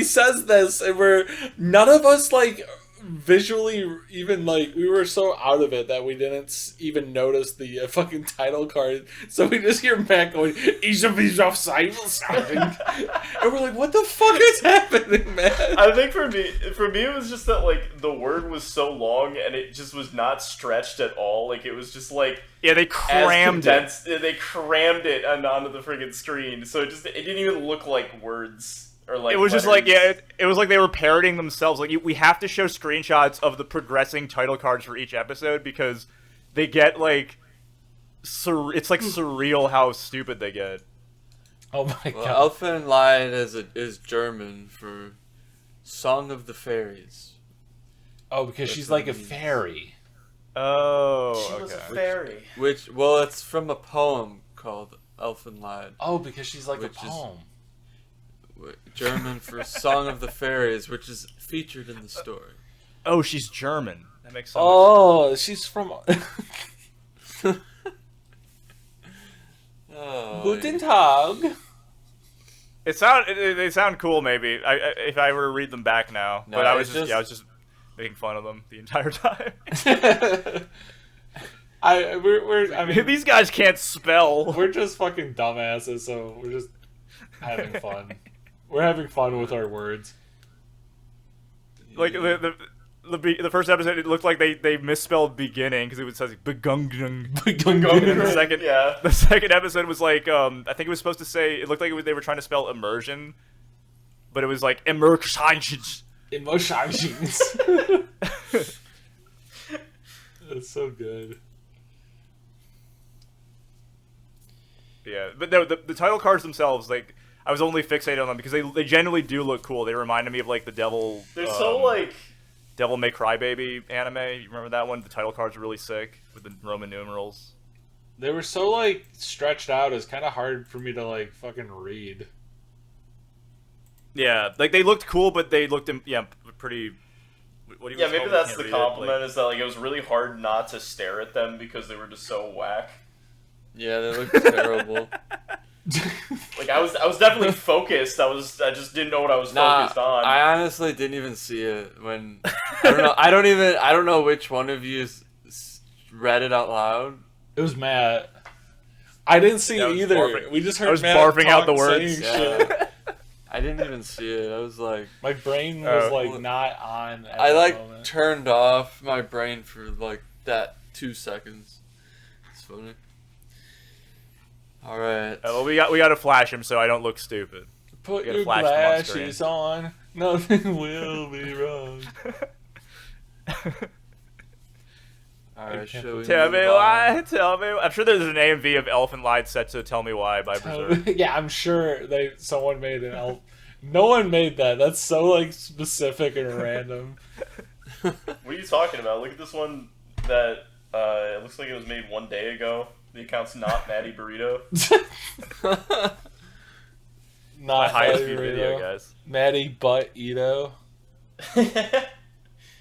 says this, and none of us like visually even like we were so out of it that we didn't even notice the fucking title card. So we just hear Matt going, and we're like, what the fuck is happening, man? I think for me it was just that like the word was so long and it just was not stretched at all. Like it was just like they crammed it. They crammed it onto the friggin' screen, so it didn't even look like words. Or like it was letters. Just like it was like they were parodying themselves. Like we have to show screenshots of the progressing title cards for each episode because they get like it's like surreal how stupid they get. Oh my god! Elfen Lied is German for Song of the Fairies. Oh, because she's like a fairy. Oh, she was a fairy. It's from a poem called Elfen Lied. Oh, because she's like a poem. German for Song of the Fairies, which is featured in the story. Oh, she's German. That makes sense. Oh, she's from. Guten Tag. They sound cool. Maybe if I were to read them back now, No, but I was just making fun of them the entire time. I mean, these guys can't spell. We're just fucking dumbasses, so we're just having fun. We're having fun with our words. Like the first episode, it looked like they misspelled beginning because it says begung. The second episode was like I think it was supposed to say, it looked like they were trying to spell immersion, but it was like Emotions. That's so good. Yeah, but no, the title cards themselves, like, I was only fixated on them because they genuinely do look cool. They reminded me of like the Devil. They're so like Devil May Cry Baby anime. You remember that one? The title cards were really sick with the Roman numerals. They were so like stretched out. It's kind of hard for me to like fucking read. Yeah, like they looked cool, but they looked pretty. What do you maybe that's the compliment, is that like it was really hard not to stare at them because they were just so whack. Yeah, they look terrible. Like I was definitely focused. I just didn't know what I was focused on. I honestly didn't even see it when I don't know which one of you read it out loud. It was Matt. I didn't see it either. Barfing. We just heard I was Matt barfing out the words. Yeah. I didn't even see it. I was like, my brain was like not on. I like turned off my brain for like that 2 seconds. It's funny. All right. Well, we got to flash him so I don't look stupid. Put your glasses on. Nothing will be wrong. All right. Tell me why. Tell me. I'm sure there's an AMV of Elfen Lied set to "Tell Me Why" by Berserk. Yeah, I'm sure someone made an elf. No one made that. That's so like specific and random. What are you talking about? Look at this one that it looks like it was made 1 day ago. The account's not Matty Burrito. Not highest viewed video, guys. Matty Butt Ito.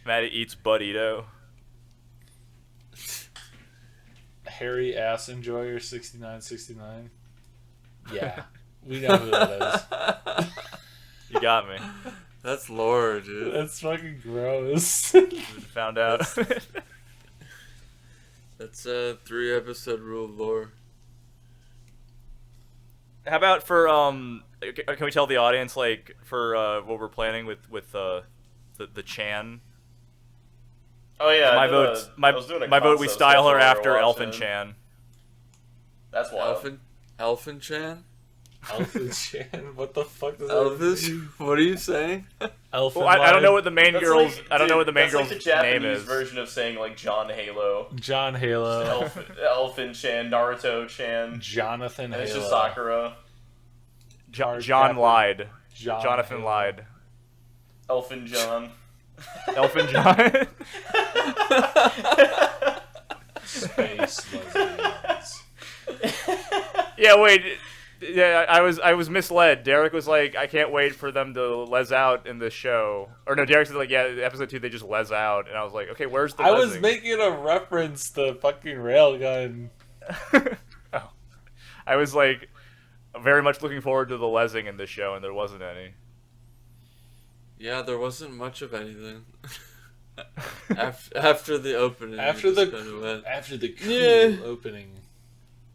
Matty eats Butt Ito. Harry Ass Enjoyer 6969. Yeah, we know who that is. You got me. That's lore, dude. That's fucking gross. Found out. That's a 3-episode rule of lore. How about for can we tell the audience like for what we're planning with the Chan? Oh yeah, my vote. We style her after Elfen Chan. That's wild. Elfen Chan. Elfen Chan. What the fuck does Elvis? that mean? What are you saying? Elfen. Well, I don't know what the main girl's. Like, I don't know what the main girl's like the Japanese name is. version of saying like John Halo. John Halo. Elfen Chan, Naruto Chan. Jonathan and Halo. it's just Sakura. John lied. Jonathan lied. Elfen John. Elfen John. Space lesbians. Yeah, wait. Yeah, I was misled. Derek was like, I can't wait for them to les out in the show. Or no, Derek said like, yeah, episode 2 they just les out, and I was like, okay, where's the? I was lesing? making a reference to fucking railgun. Oh. I was like, very much looking forward to the lesing in this show, and there wasn't any. Yeah, there wasn't much of anything. after the opening. After the cool opening.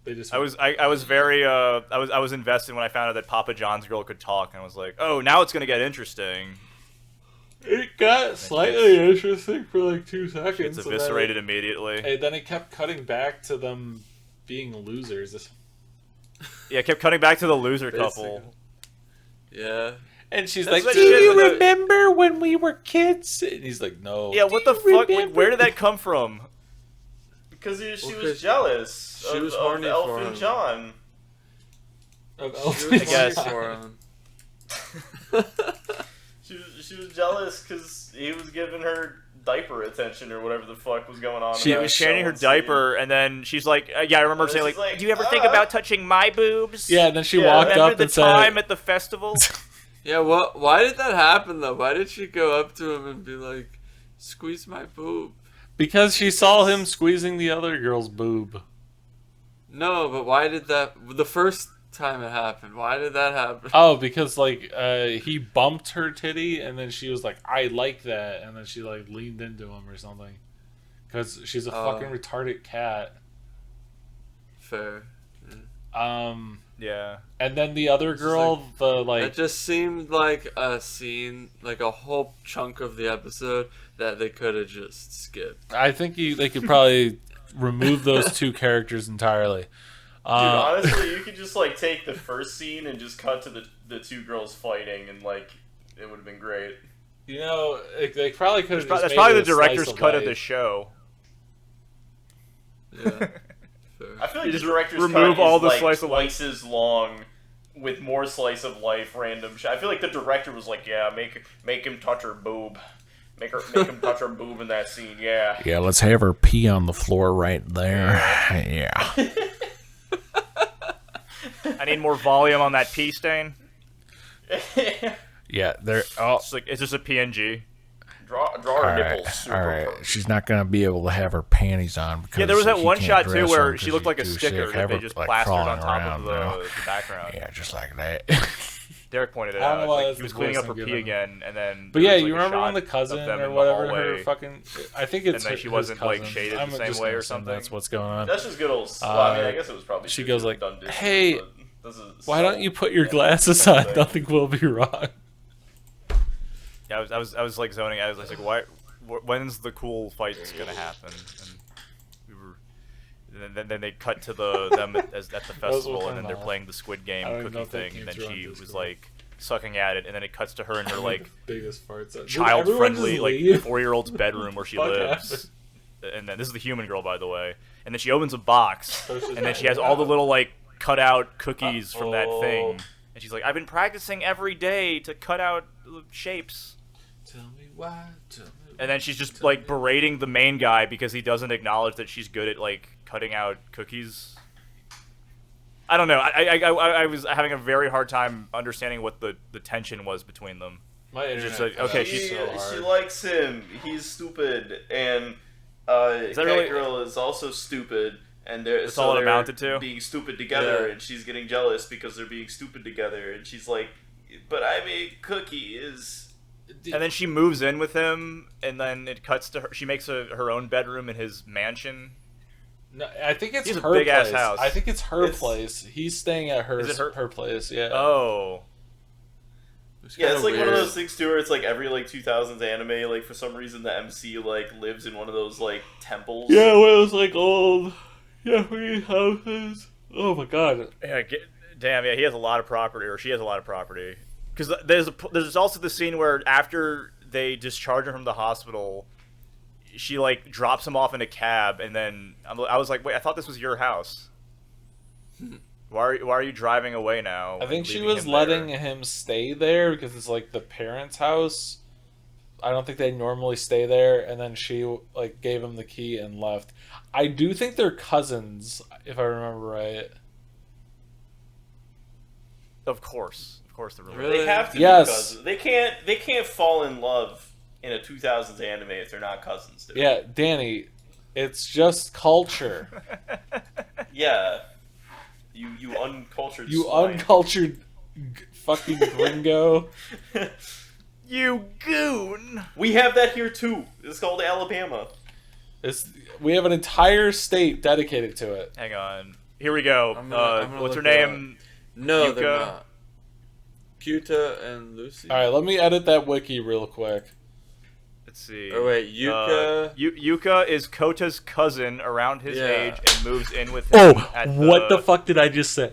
They just I was very I was invested when I found out that Papa John's girl could talk, and I was like, oh, now it's gonna get interesting. It got slightly interesting for like 2 seconds. It's eviscerated immediately. And then it kept cutting back to them being losers. Yeah, it kept cutting back to the loser couple. Yeah. And she's That's like, what do shit you with the- remember when we were kids? And he's like, no. Yeah, what the fuck? Like, where did that come from? Because she Well, was jealous she was of horny for Elfen him. John. I guess. She was jealous because he was giving her diaper attention or whatever the fuck was going on. She in was that changing show her and diaper, and then she's like, yeah, I remember And saying she's like, like, do you ever think about touching my boobs? Yeah, and then she Yeah, walked Remember up the and said, time at the festival? Yeah, why did that happen though? Why did she go up to him and be like, squeeze my boob? because she saw him squeezing the other girl's boob. No, but why did that... The first time it happened, why did that happen? Oh, because like he bumped her titty, and then she was like, "I like that," and then she like leaned into him or something. Because she's a fucking retarded cat. Fair. Yeah. And then the other girl, It just seemed like a scene, like a whole chunk of the episode that they could have just skipped. I think they could probably remove those 2 characters entirely. Dude, honestly, you could just like take the first scene and just cut to the 2 girls fighting, and like it would have been great. You know, they probably could have. That's probably the director's cut of the show. Yeah. Fair. I feel like You the just director's remove cut all is the like slice of life. slices long with more slice of life random shit. I feel like the director was like, yeah, make him touch her boob. Make him touch her boob in that scene, yeah. Yeah, let's have her pee on the floor right there. Yeah. I need more volume on that pee stain. Yeah, they're. Oh, It's just a PNG. Draw her nipples super all right. firm. She's not gonna be able to have her panties on. Because Yeah, there was that he one can't shot too dress where her she 'cause looked like a she's too sticker sick. that Have they her, just like, plastered on crawling top around, of though. the background. Yeah, just like that. Derek pointed it I don't know out. why Like, that's he was the cleaning voice up her I'm pee giving. again, and then. But there yeah, was, like, you a remember shot when the of cousin them or in the whatever hallway, her fucking. I think it's and then her, she wasn't, his like, cousin. shaded the I'm same just way gonna or assume something. That's what's going on. That's just good old. Well, I mean, I guess it was probably. She just goes like, done distance, "Hey, but this is why so- don't you put your glasses on? Nothing will be wrong." Yeah, I was like zoning. I was like, when's the cool fight gonna happen? And we were. And then they cut to them at the festival, and then they're playing the Squid Game I don't even cookie know if that thing, came and then through on she was Discord. like sucking at it, and then it cuts to her in her like biggest farts. Did child-friendly everyone just like leave? 4-year-old's bedroom where she Fuck lives. And then this is the human girl, by the way. And then she opens a box, So she's and then like, she has all the wow. little like cut out cookies from that Uh-oh. thing. And she's like, I've been practicing every day to cut out shapes. Tell me why. Tell me And then she's just like berating the main guy because he doesn't acknowledge that she's good at like cutting out cookies. I don't know. I was having a very hard time understanding what the tension was between them. My internet. Just like, okay, She, she's so hard. she likes him. He's stupid, and that Cat really- Girl is also stupid. And That's all it they're amounted to? being stupid together, Yeah. and she's getting jealous because they're being stupid together. And she's like, "But I made cookies." And then she moves in with him, and then it cuts to her. She makes her own bedroom in his mansion. No, I think it's He has a her big-ass place. house. I think it's her It's- place. He's staying at her Is it her- place. Yeah. Oh. Yeah, it's like one of those things too, where it's like every like 2000s anime, like for some reason the MC like lives in one of those like temples. Yeah, one of those like old Japanese houses. Oh my god. Yeah, damn, yeah, he has a lot of property, or she has a lot of property. Because there's also the scene where after they discharge him from the hospital, she like drops him off in a cab, and then I was like, wait, I thought this was your house. Why are you driving away now? I think she leaving was him letting there? him stay there because it's like the parents' house. I don't think they normally stay there, and then she like gave him the key and left. I do think they're cousins, if I remember right. Of course they're related. Really? They have to Yes. be cousins. They can't fall in love in a 2000s anime if they're not cousins, dude. Yeah, Danny, it's just culture. Yeah. You uncultured You swine. uncultured fucking gringo. You goon! We have that here too. It's called Alabama. We have an entire state dedicated to it. Hang on. Here we go. I'm gonna What's her look it name? No, Yuka? they're not. Cuta and Lucy. All right, let me edit that wiki real quick. Let's see. Oh wait, Yuka. Yuka is Kota's cousin around his Yeah. age and moves in with him what the fuck did I just say?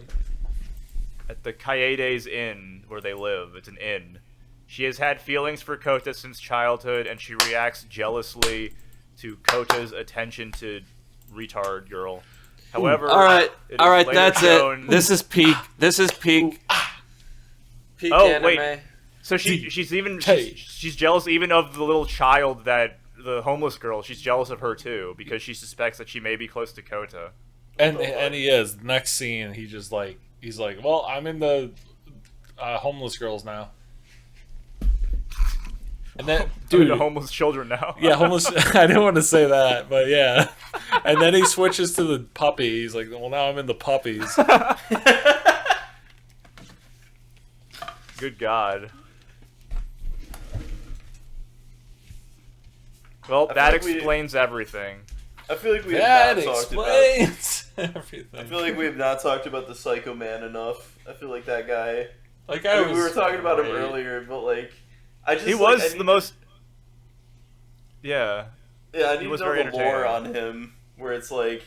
at the Kaede's Inn where they live. It's an inn. She has had feelings for Kota since childhood, and she reacts jealously to Kota's attention to retard girl. However, All right, it is later that's shown- it. This is peak. This is peak. Peak Oh, anime. wait. So she's jealous even of the little child that the homeless girl. She's jealous of her too because she suspects that she may be close to Kota. And he is. Next scene, he's like, well, I'm in the homeless girls now. And then, Dude, dude, homeless children now. yeah, homeless. I didn't want to say that, but yeah. And then he switches to the puppy. He's like, well, now I'm in the puppies. Good God. Well, I that feel like we- explains everything. I feel like we That have not talked about. explains everything. I feel like we have not talked about the Psycho Man enough. I feel like that guy. Like I mean, we were talking about him earlier, but like, I just He like, was the most. Yeah. Yeah, I he need was to know very the lore entertaining. on him, where it's like,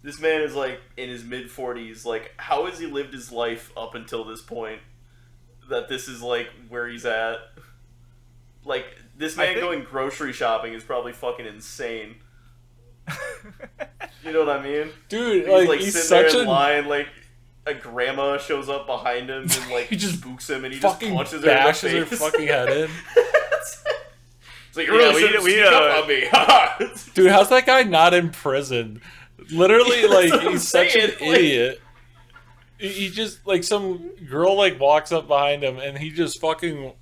this man is like in his mid 40s. Like, how has he lived his life up until this point? That this is like where he's at. Like, this man going grocery shopping is probably fucking insane. You know what I mean? Dude, He's he's sitting such there in a line, like a grandma shows up behind him and like He just spooks him, and he just fucking punches her in the bashes her face. fucking head in. It's like, you Yeah, really we- shouldn't we, sneak up on me. Dude, how's that guy not in prison? Literally, like, That's what I'm he's such an saying, like- idiot. He just, like, some girl, like, walks up behind him, and he just fucking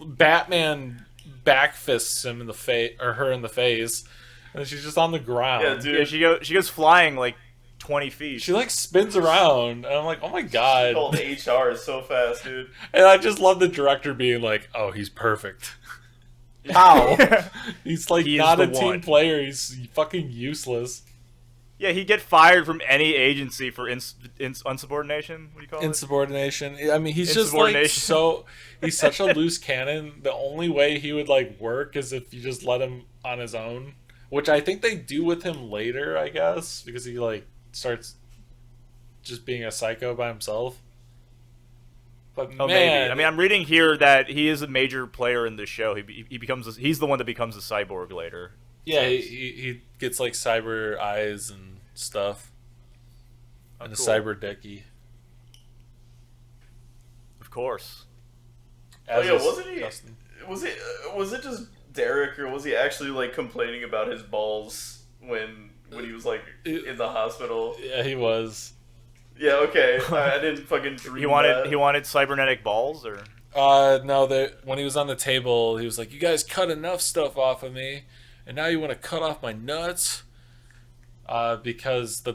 Batman backfists him in the face, or her in the face, and she's just on the ground. Yeah, dude. Yeah, she goes flying like 20 feet. She, like, spins around, and I'm like, oh my god. Called HR so fast, dude. And I just love the director being like, oh, he's perfect. How? He's, like, He is not the a team one. player. He's fucking useless. Yeah, he'd get fired from any agency for unsubordination. What do you call it? Insubordination. I mean, he's just like he's such a loose cannon. The only way he would like work is if you just let him on his own, which I think they do with him later, I guess, because he like starts just being a psycho by himself. But Oh, man, maybe. I mean, I'm reading here that he is a major player in this show. He's the one that becomes a cyborg later. yeah, he gets like cyber eyes and stuff, and cool. a cyber dicky. Of course. Oh As yeah, is wasn't he? Dustin. Was it just Derek, or was he actually like complaining about his balls when he was like in the hospital? Yeah, he was. Yeah, okay. I didn't fucking dream He wanted that. cybernetic balls, or No, when he was on the table, he was like, "You guys cut enough stuff off of me, and now you want to cut off my nuts?" Because the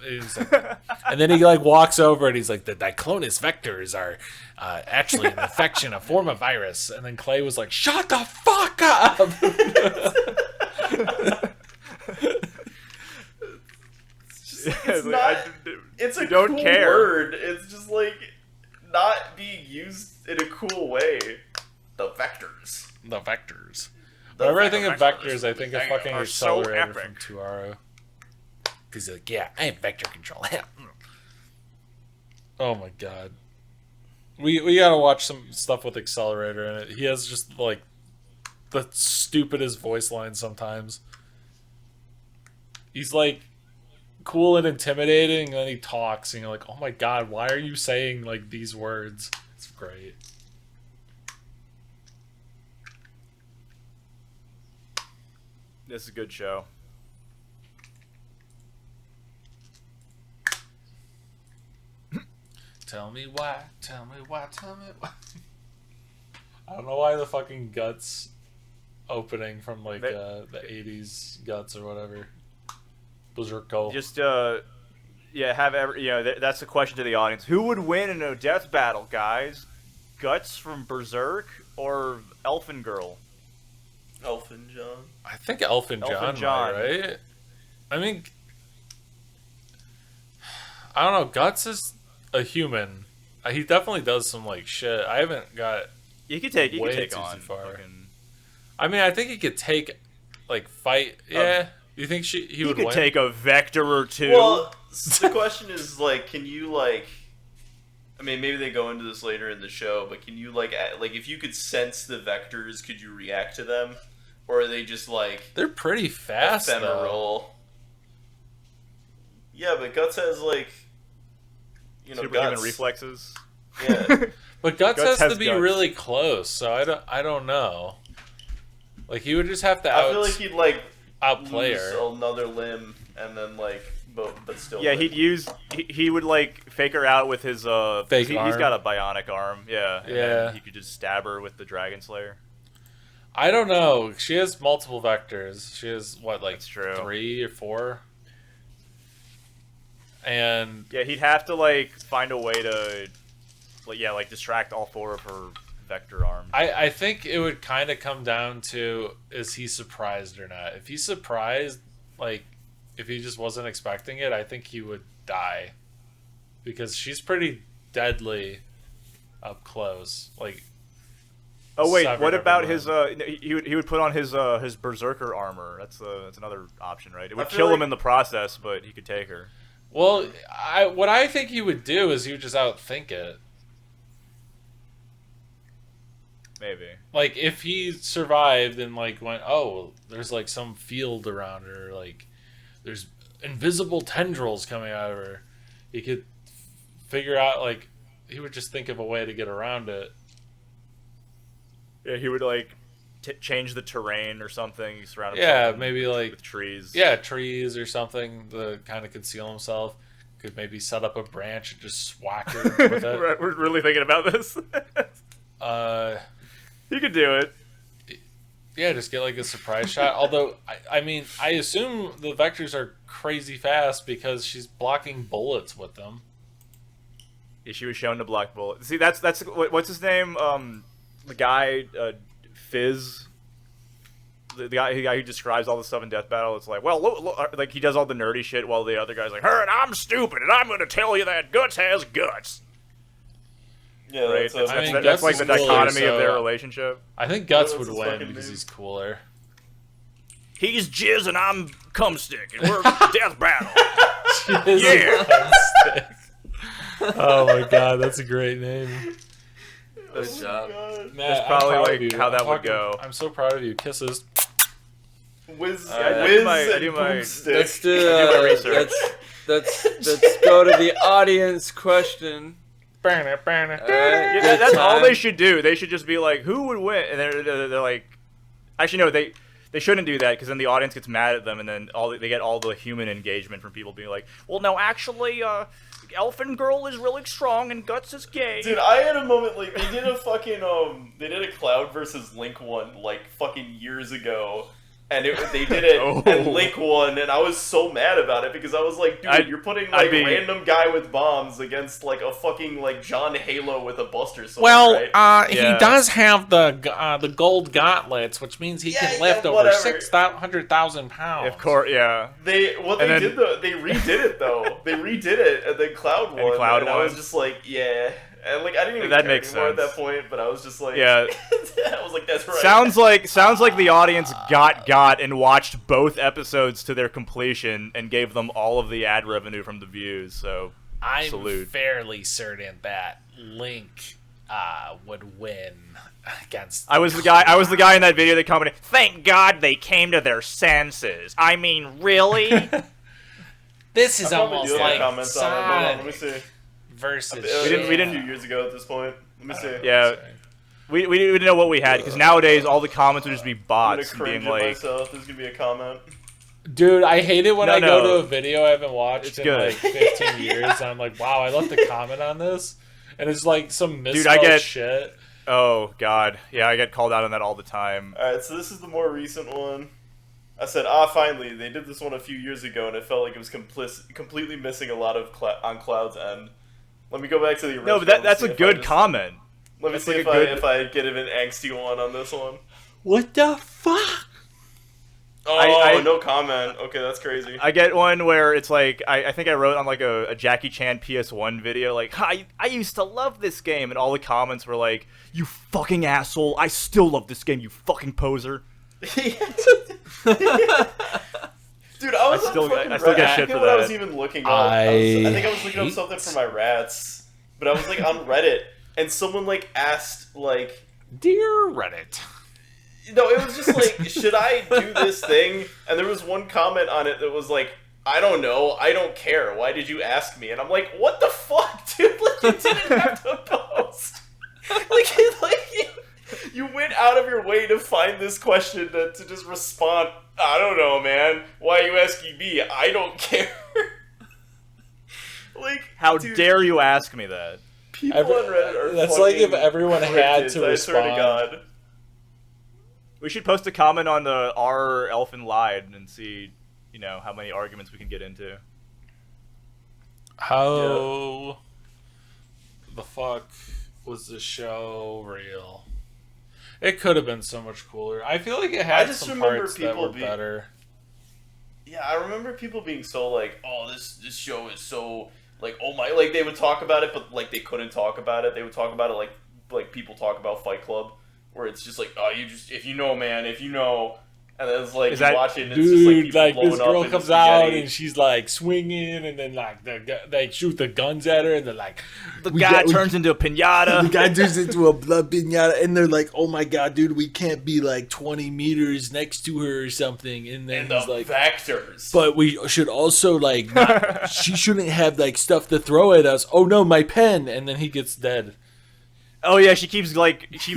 he's like, and then he like walks over and he's like, "The diclonus vectors are actually an infection, a form of virus." And then Clay was like, "Shut the fuck up!" It's not. It's a don't cool care. word. It's just like not being used in a cool way. The vectors. The vectors. The Whenever I think of vectors vectors, I think of They fucking are so accelerator epic. from Tuaro. Because he's like, yeah, I have vector control. Oh my god. We gotta watch some stuff with Accelerator in it. He has just like the stupidest voice lines sometimes. He's like cool and intimidating, and then he talks, and you're like, oh my god, why are you saying like these words? It's great. this is a good show. Tell me why. Tell me why. Tell me why. I don't know why the fucking Guts opening from like the 80s Guts or whatever. Berserko. Just that's the question to the audience. Who would win in a death battle, guys? Guts from Berserk or Elfen Girl? Elfen John. I think Elfen John, right? I mean, I don't know. Guts is a human. He definitely does some like shit. I haven't got. You could take too on. far. Fucking... I mean, I think he could take, like, fight. Yeah. You think he would could win? take a vector or two. Well, the question is, like, can you, like... I mean, maybe they go into this later in the show, but can you, like, if you could sense the vectors, could you react to them? Or are they just, like... They're pretty fast, ephemeral? though. Yeah, but Guts has, like... Superhuman reflexes. Yeah. But Guts has to be guts. really close, so I don't know. Like, he would just have to I feel like he'd, like, outplay lose her. another limb, and then, like, but still... Yeah, win. he would, like, fake her out with his, Fake arm. He's got a bionic arm, yeah. And Yeah. then he could just stab her with the Dragon Slayer. I don't know. She has multiple vectors. She has, what, like, That's true. 3 or 4? And... Yeah, he'd have to, like, find a way to... like distract all 4 of her vector arms. I think it would kind of come down to, is he surprised or not? If he's surprised, like, if he just wasn't expecting it, I think he would die. Because she's pretty deadly up close. Like, oh wait, severed what about every his limb. he would put on his berserker armor. That's another option, right? It would I feel kill him like- in the process, but he could take her. Well, what I think he would do is he would just outthink it. Maybe. Like, if he survived and, like, went, oh, there's, like, some field around her, like, there's invisible tendrils coming out of her, he could figure out, like, he would just think of a way to get around it. Yeah, he would, like, change the terrain or something. Surround Yeah, himself maybe, like, with trees. Yeah, trees or something to kind of conceal himself. Could maybe set up a branch and just swack her with it. We're really thinking about this. He could do it. Yeah, just get like a surprise shot. Although, I mean, I assume the vectors are crazy fast because she's blocking bullets with them. Yeah, she was shown to block bullets. See, that's what's his name? The guy, Fizz. The guy who describes all the stuff in Death Battle. It's like, well, look, like he does all the nerdy shit while the other guy's like, "Her and I'm stupid, and I'm going to tell you that Guts has guts." Yeah, Right? that's, I mean, That's Guts like is the cooler, dichotomy of so- their relationship. I think Guts What's would his win fucking because name? he's cooler. He's Jizz and I'm Cumstick, and we're Death Battle. Yeah. Oh my god, that's a great name. Good job. Matt, That's I'm probably, proud like, of you. how that I'm would fucking- go. I'm so proud of you. Kisses. Whiz, I whiz do my- I and do my- boomstick. Let's do my research. let's go to the audience question. Yeah, Good that's all time. they should do. They should just be like, who would win? And they're like, actually, no, they shouldn't do that because then the audience gets mad at them, and then they get all the human engagement from people being like, well, no, actually, Elfen Girl is really strong and Guts is gay. Dude, I had a moment, like, they did a fucking, they did a Cloud versus Link one, like, fucking years ago. And they did it, Oh. and Link won, and I was so mad about it, because I was like, dude, you're putting, like, random guy with bombs against, like, a fucking, like, John Halo with a Buster Sword, right? Yeah. He does have the gold gauntlets, which means he Yeah, can yeah, lift over whatever. 600,000 pounds. Of course, yeah. They redid it, though. They redid it, and then Cloud won, Cloud and I won. was just like, yeah. And, like, I didn't even That care makes anymore at sense. that point, but I was just like, Yeah. I was like, that's right. Sounds like the audience got and watched both episodes to their completion and gave them all of the ad revenue from the views. So I'm salute. fairly certain that Link would win against. I was the guy in that video that commented, "Thank God they came to their senses." I mean, really? This is I'll probably almost do like comments on it. Hold on, let me Sonic see. versus. We didn't- A few years ago at this point. Let me see. Yeah. We didn't know what we had because nowadays all the comments would just be I'm gonna bots and cringe being at like, myself. There's gonna be a comment. Dude, I hate it when No, I go no. to a video I haven't watched It's in good. like 15 years. And I'm like, wow, I left a comment on this, and it's like some misspelled get- shit. Oh God, yeah, I get called out on that all the time. Alright, so this is the more recent one. I said, finally, they did this one a few years ago, and it felt like it was completely missing a lot of on Cloud's end. Let me go back to the original. No, but that's and a see if good comment. Let me That's see like if, a good- if I get an angsty one on this one. What the fuck? Oh, I- no comment. Okay, that's crazy. I get one where it's like I think I wrote on like a Jackie Chan PS1 video like I used to love this game, and all the comments were like, you fucking asshole, I still love this game, you fucking poser. Dude, I was still on fucking get Reddit. shit I forget for what I was that. even looking up. I think I was looking up something for my rats, but I was like on Reddit, and someone like asked like, Dear Reddit. no, it was just like, should I do this thing? And there was one comment on it that was like, I don't know, I don't care. Why did you ask me? And I'm like, what the fuck, dude? Like, you didn't have to post. You went out of your way to find this question to just respond. I don't know, man. Why are you asking me? I don't care. Like, How dude, dare you ask me that? people on Reddit are That's like if fucking everyone had cryptids, to I swear to respond. God. We should post a comment on the our Elfen Lied and see, how many arguments we can get into. How the fuck was the show real? It could have been so much cooler. I feel like it I had just some remember parts that people were better. Yeah, I remember people being so like, oh, this show is so like, oh my, like they would talk about it, but like they couldn't talk about it. They would talk about it like people talk about Fight Club, where it's just like, oh, if you know, man, if you know, and then it's like Is you that- watch it, and it's just like Dude, people like blowing this up girl into comes out spaghetti. and she's like swinging, and then like they shoot the guns at her, and they're like, The guy turns into a pinata. The guy turns into a blood pinata, and they're like, "Oh my god, dude, we can't be like 20 meters next to her or something." And then and the he's like, vectors. "But we should also like, not, she shouldn't have like stuff to throw at us." Oh no, my pen! and then he gets dead. Oh yeah, she keeps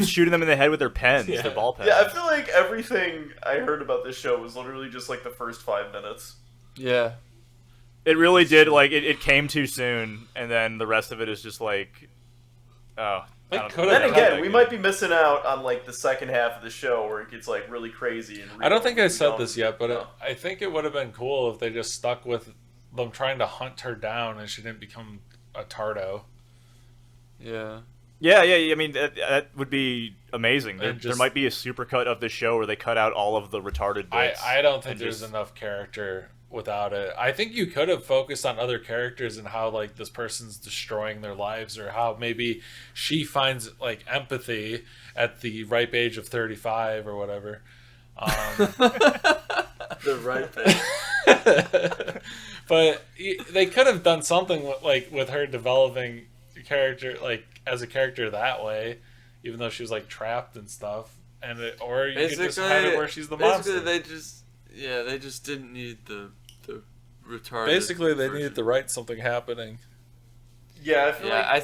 shooting them in the head with their pens, Yeah. their ball pens. Yeah, I feel like everything I heard about this show was literally just like the first 5 minutes. Yeah. It really did, like, it came too soon, and then the rest of it is just like, oh. They I don't could've know. Then Yeah, again, Like, we might be missing out on like the second half of the show where it gets like really crazy. And I don't think I said don't- this yet, but no. I think it would have been cool if they just stuck with them trying to hunt her down and she didn't become a Tardo. Yeah. Yeah, I mean, that would be amazing. There just- might be a supercut of the show where they cut out all of the retarded bits. I don't think and there's just- enough character without it. I think you could have focused on other characters and how like this person's destroying their lives, or how maybe she finds like empathy at the ripe age of 35 or whatever. The right thing. But they could have done something with her developing character like as a character that way, even though she was like trapped and stuff. Or you could just have it where she's the monster. They just didn't need the retarded. Basically, they version. needed to write something happening. Yeah, I feel Yeah, like I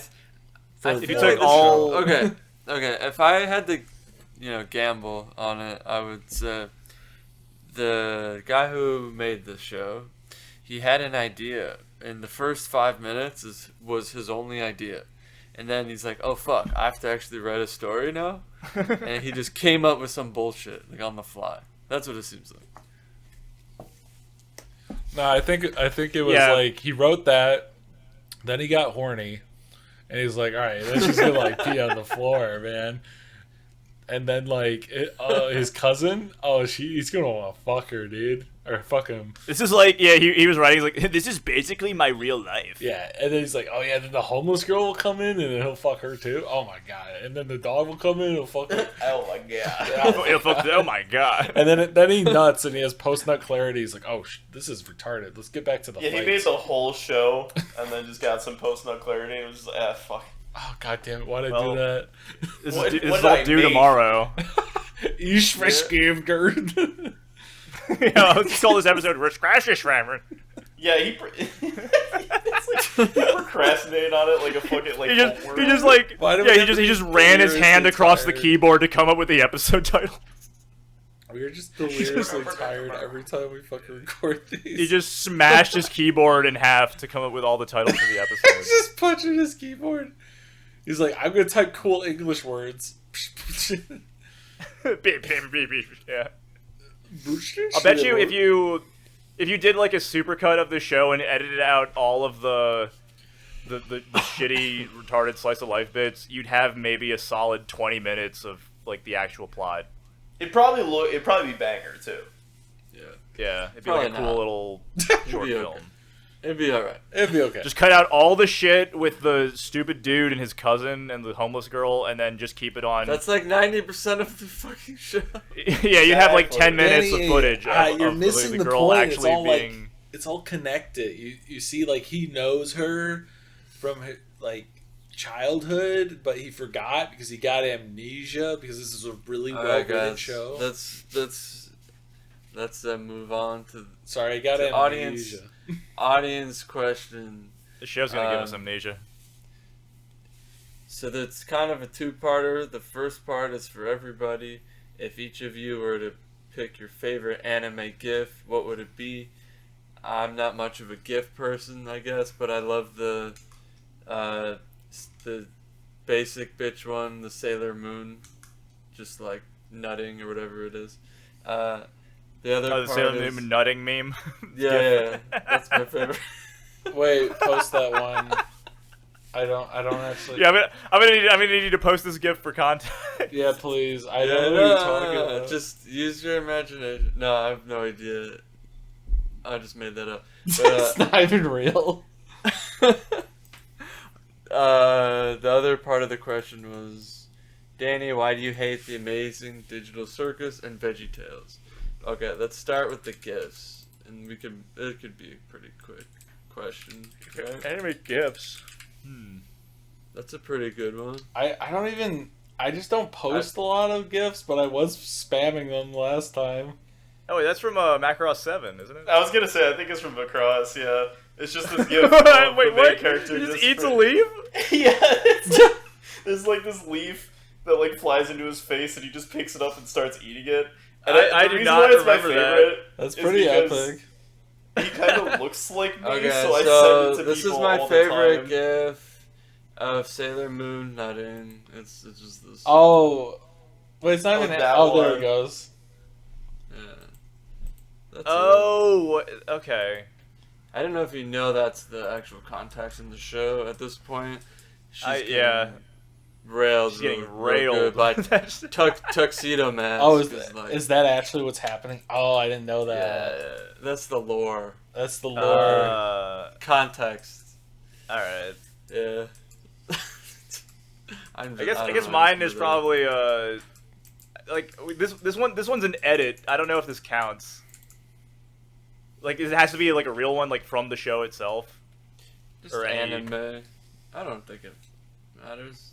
If you feel took like the all- show- okay. If I had to, gamble on it, I would say the guy who made the show, he had an idea, and the first 5 minutes was his only idea, and then he's like, "Oh fuck, I have to actually write a story now," and he just came up with some bullshit like on the fly. That's what it seems like. No, I think it was Yeah. like he wrote that, then he got horny, and he's like, "All right, let's just gonna like pee on the floor, man." And then like his cousin, he's gonna want to fuck her, dude, or fuck him. This is like, yeah, he was writing, he's like, this is basically my real life. Yeah, and then he's like, "Oh yeah," then the homeless girl will come in and then he'll fuck her too. Oh my god! And then the dog will come in and he'll fuck her. oh my god. Yeah, oh my god. And then he nuts and he has post nut clarity. He's like, "Oh, this is retarded. Let's get back to the Yeah, he fights." made the whole show and then just got some post nut clarity and it was just like, fuck. Oh god damn it! Why'd I Well, do that? This What- is what all did I due make? tomorrow. Ich vergeben. Yeah, let's call this episode Scratch Rammer. Yeah, it's like, he procrastinated on it like a fucking like He just homework. like, Why do we yeah, have to he be just ran his clear hand and across the tired? keyboard to come up with the episode title. We're just deliriously tired every time we fucking record these. He just smashed his keyboard in half to come up with all the titles for the episode. He's just punching his keyboard. He's like, I'm gonna type cool English words. Beep, beep, beep, beep. Yeah. I'll bet you if you did like a supercut of the show and edited out all of the shitty retarded slice of life bits, you'd have maybe a solid 20 minutes of like the actual plot. It'd probably be banger too. Yeah, it'd be Probably like a cool not. little short be film. okay. It'd be alright. It'd be okay. Just cut out all the shit with the stupid dude and his cousin and the homeless girl, and then just keep it on. That's like 90% of the fucking show. Yeah, you have like 10 minutes Danny, of footage you're of missing the the girl point. actually It's all being. like, it's all connected. You see, like, he knows her from her, like, childhood, but he forgot because he got amnesia because this is a really well Alright, written guys. show. Let's move on to Sorry, I got the amnesia. audience question. The show's gonna give us amnesia. So that's kind of a two-parter. The first part is for everybody. If each of you were to pick your favorite anime GIF, what would it be? I'm not much of a GIF person, I guess, but I love the basic bitch one, the Sailor Moon, just like nutting or whatever it is. The other The part Sailor is, Moon nutting meme. yeah, that's my favorite. Wait, post that one. I don't actually. Yeah, I'm gonna need you to post this GIF for content. Yeah, please. I don't know what you're talking about. Just use your imagination. No, I have no idea. I just made that up. But, It's not even real. the other part of the question was, Danny, why do you hate the amazing digital circus and Veggie Tales? Okay, let's start with the GIFs, and it could be a pretty quick question. Okay? Anime GIFs. That's a pretty good one. I just don't post a lot of GIFs, but I was spamming them last time. Oh, wait, that's from Macross 7, isn't it? I was gonna say, I think it's from Macross. Yeah, it's just this gif. Wait, the main what? character He just eats a leaf? Yeah, there's like this leaf that like flies into his face, and he just picks it up and starts eating it. And I the do reason not why it's my remember that. favorite That's is pretty because epic. He kind of looks like me, Okay, so I so send it to this is people my all favorite the time. GIF of Sailor Moon nutting. It's just this. Oh, wait, it's not Oh, even. that Oh, there one. it goes. Yeah. That's Oh, okay. I don't know if you know that's the actual context in the show at this point. She's Yeah. railed. She's getting real good railed. by Tuxedo Man. Oh, is that actually what's happening? Oh, I didn't know that. Yeah, that's the lore. That's the lore. Context. Alright. Yeah. I guess mine is probably like this one's an edit. I don't know if this counts. Like it has to be like a real one, like from the show itself. just or any- anime. I don't think it matters.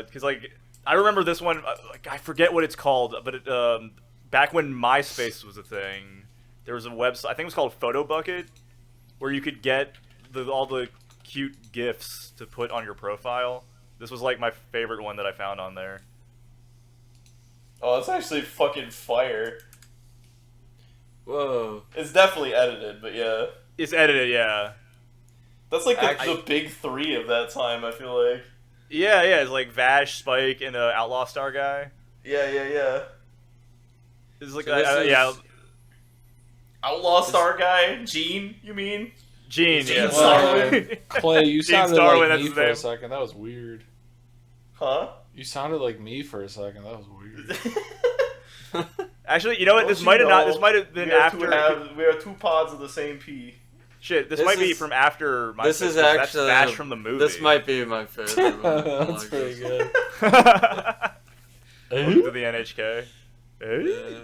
Because like I remember this one. Like I forget what it's called, but it, back when MySpace was a thing, there was a website. I think it was called Photo Bucket, where you could get all the cute GIFs to put on your profile. This was like my favorite one that I found on there. Oh, that's actually fucking fire. Whoa. It's definitely edited, but yeah. It's edited, yeah. That's like Actually- the big three of that time, I feel like. Yeah, it's like Vash, Spike, and Outlaw Star guy. Yeah. It's like So this is- yeah, Outlaw Star guy? Gene, you mean? Gene. Gene Yeah. Starwin. Clay, you Gene sounded Starwin, like that's me his for a name. second. That was weird. Huh? You sounded like me for a second. That was weird. Actually, you know what? Don't This you might have not. know This might have been we are after. we are two pods of the same pee. Shit, this This might be is- from after. My This is that's actually Vash from the movie. This might be my favorite one. That's pretty good. Welcome to the NHK. Yeah.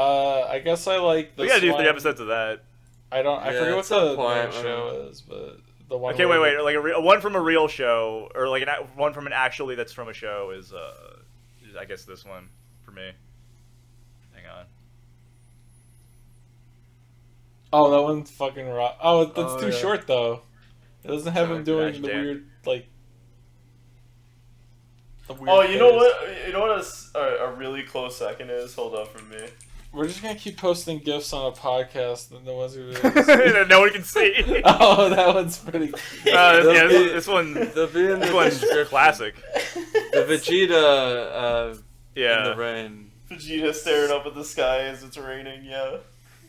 I guess I like this We gotta do 3 one. episodes of that. I Yeah, forget at what some the point, main show is, but the one. Okay, where- wait. Like a one from a real show, or like one from an actually that's from a show is I guess this one for me. Hang on. Oh, that one's fucking rock. Oh, that's Oh, too yeah. short though. It doesn't have him doing Gosh, the damn. weird like. The weird Oh, you know face. what? You know what a really close second is? Hold up for me. We're just gonna keep posting GIFs on a podcast that no one's really gonna see. No one can see. Oh, that one's pretty. This one. They'll be in This the one's description. classic. The Vegeta Yeah. in the rain. Vegeta staring up at the sky as it's raining. Yeah,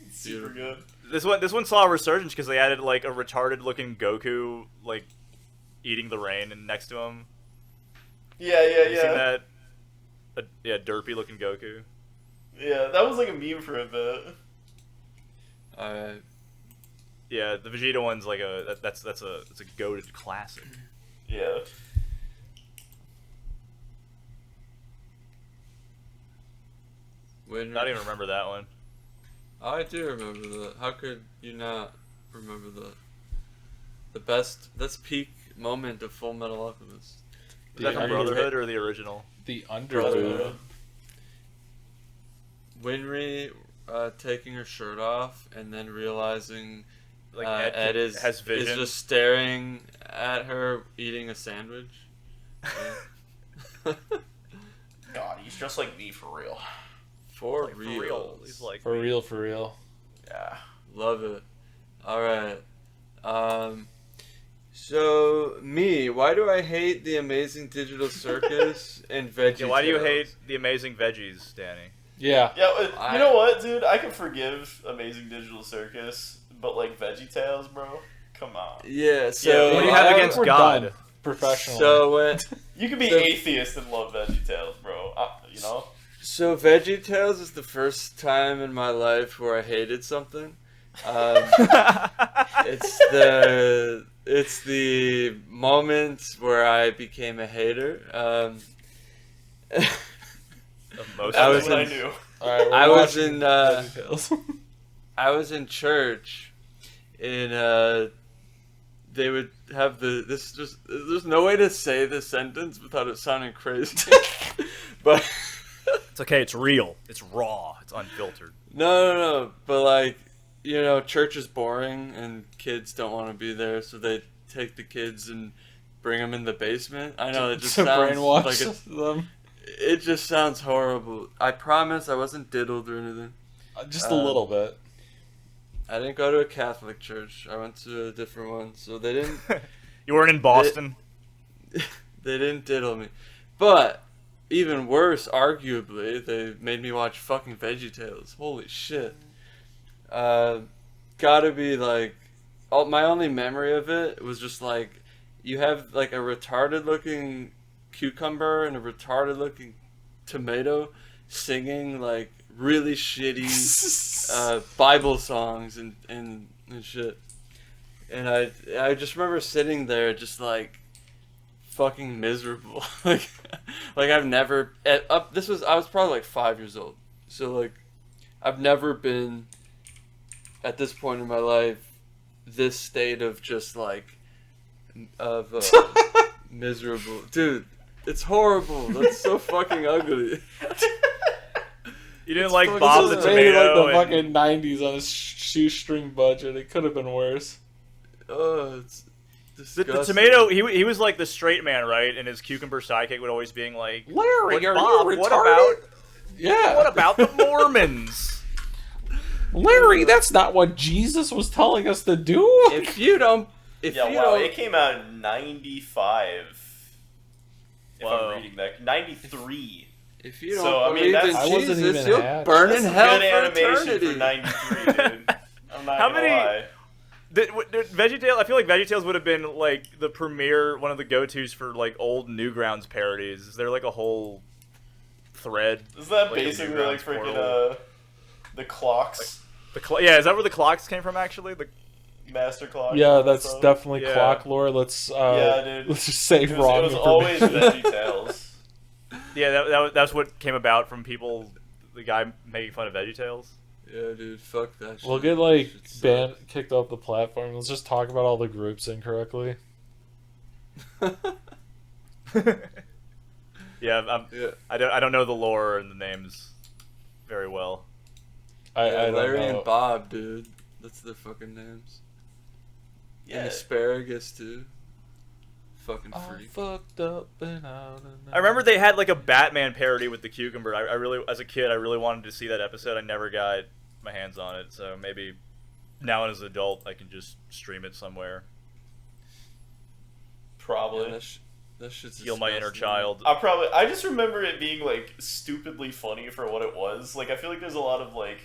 it's super Beautiful. good. This one saw a resurgence because they added like a retarded looking Goku like eating the rain and next to him. Yeah, Have you seen that? Yeah, derpy looking Goku. Yeah, that was like a meme for a bit. Alright. Yeah, the Vegeta one's like that's a goated classic. Yeah. When Not even remember that one. I do remember that. How could you not remember that? That's peak moment of Full Metal Alchemist. Is that from Underwood. Brotherhood or the original? The Underwood. Winry taking her shirt off and then realizing Like Ed has vision. is just staring at her eating a sandwich. Yeah. God, he's just like me for real. For like, real. for real. He's like For real, for real. Yeah. Love it. Alright. So, me, why do I hate the Amazing Digital Circus and Veggie Yeah, why do you Tales? hate the Amazing Veggies, Danny? Yeah. Yeah, you know what, dude? I can forgive Amazing Digital Circus, but like Veggie Tales, bro? Come on. Yeah, so... Yeah, what do you have I- against We're God? done. Professionally. So, when... You can be So- atheist and love Veggie Tales, bro. You know? So Veggie Tales is the first time in my life where I hated something. It's the moment where I became a hater. Most I of was them. what I in- knew. Alright, we're I was watching in, Veggie Tales. I was in church, and they would have there's no way to say this sentence without it sounding crazy, but. It's okay. It's real. It's raw. It's unfiltered. No. But like, you know, church is boring and kids don't want to be there, so they take the kids and bring them in the basement. I know it just to sounds brainwash like them. it just sounds horrible. I promise I wasn't diddled or anything. Just a little bit. I didn't go to a Catholic church. I went to a different one, so they didn't. You weren't in Boston. They didn't diddle me, but. Even worse, arguably, they made me watch fucking Veggie Tales. Holy shit. Gotta be like... my only memory of it was just like... You have like a retarded looking cucumber and a retarded looking tomato singing like really shitty Bible songs and shit. And I just remember sitting there just like... fucking miserable. like I've never I was probably like 5 years old, so like I've never been at this point in my life this state of just like miserable. Dude, it's horrible. That's so fucking ugly. You didn't like fucking- Bob This the was made Tomato. like the and- fucking 90s on a shoestring budget. It could have been worse. Oh, it's The disgusting. tomato, he was like the straight man, right? And his cucumber sidekick would always being like, Larry, "But are Bob, you retarded? what about Yeah. what about the Mormons?" Larry, that's not what Jesus was telling us to do. If you don't Yeah, wow, it came out in 95. If Whoa. I'm reading that. 93. if you don't So, I mean, believe that's- in I wasn't Jesus, even you'll hatched. burn That's in some hell good for animation eternity. for 93, dude. I'm not How gonna many- lie. Veggie Tales, I feel like Veggie Tales would have been like the premier, one of the go-tos for like old Newgrounds parodies. Is there like a whole thread? Is that Like a basically Newgrounds like freaking portal. the clocks? Yeah, is that where the clocks came from? Actually, the Master clock? Yeah, that's So- definitely Yeah. clock lore. Let's Yeah, dude. let's just say It was, wrong it was always information. Veggie Tales. yeah, that's what came about from people. The guy making fun of Veggie Tales. Yeah, dude, fuck that shit. We'll get like Shit sucks. banned, kicked off the platform. Let's just talk about all the groups incorrectly. Yeah, Yeah. I don't know the lore and the names very well. I Yeah, don't Larry know. and Bob, dude. That's their fucking names. And Yeah. asparagus, too. fucking All freak. fucked up and out. I remember they had like a Batman parody with the cucumber. I really, as a kid, I really wanted to see that episode. I never got my hands on it, so maybe now as an adult, I can just stream it somewhere. Probably. Yeah, that shit's Heal my inner disgusting. child. I just remember it being like stupidly funny for what it was. Like I feel like there's a lot of like,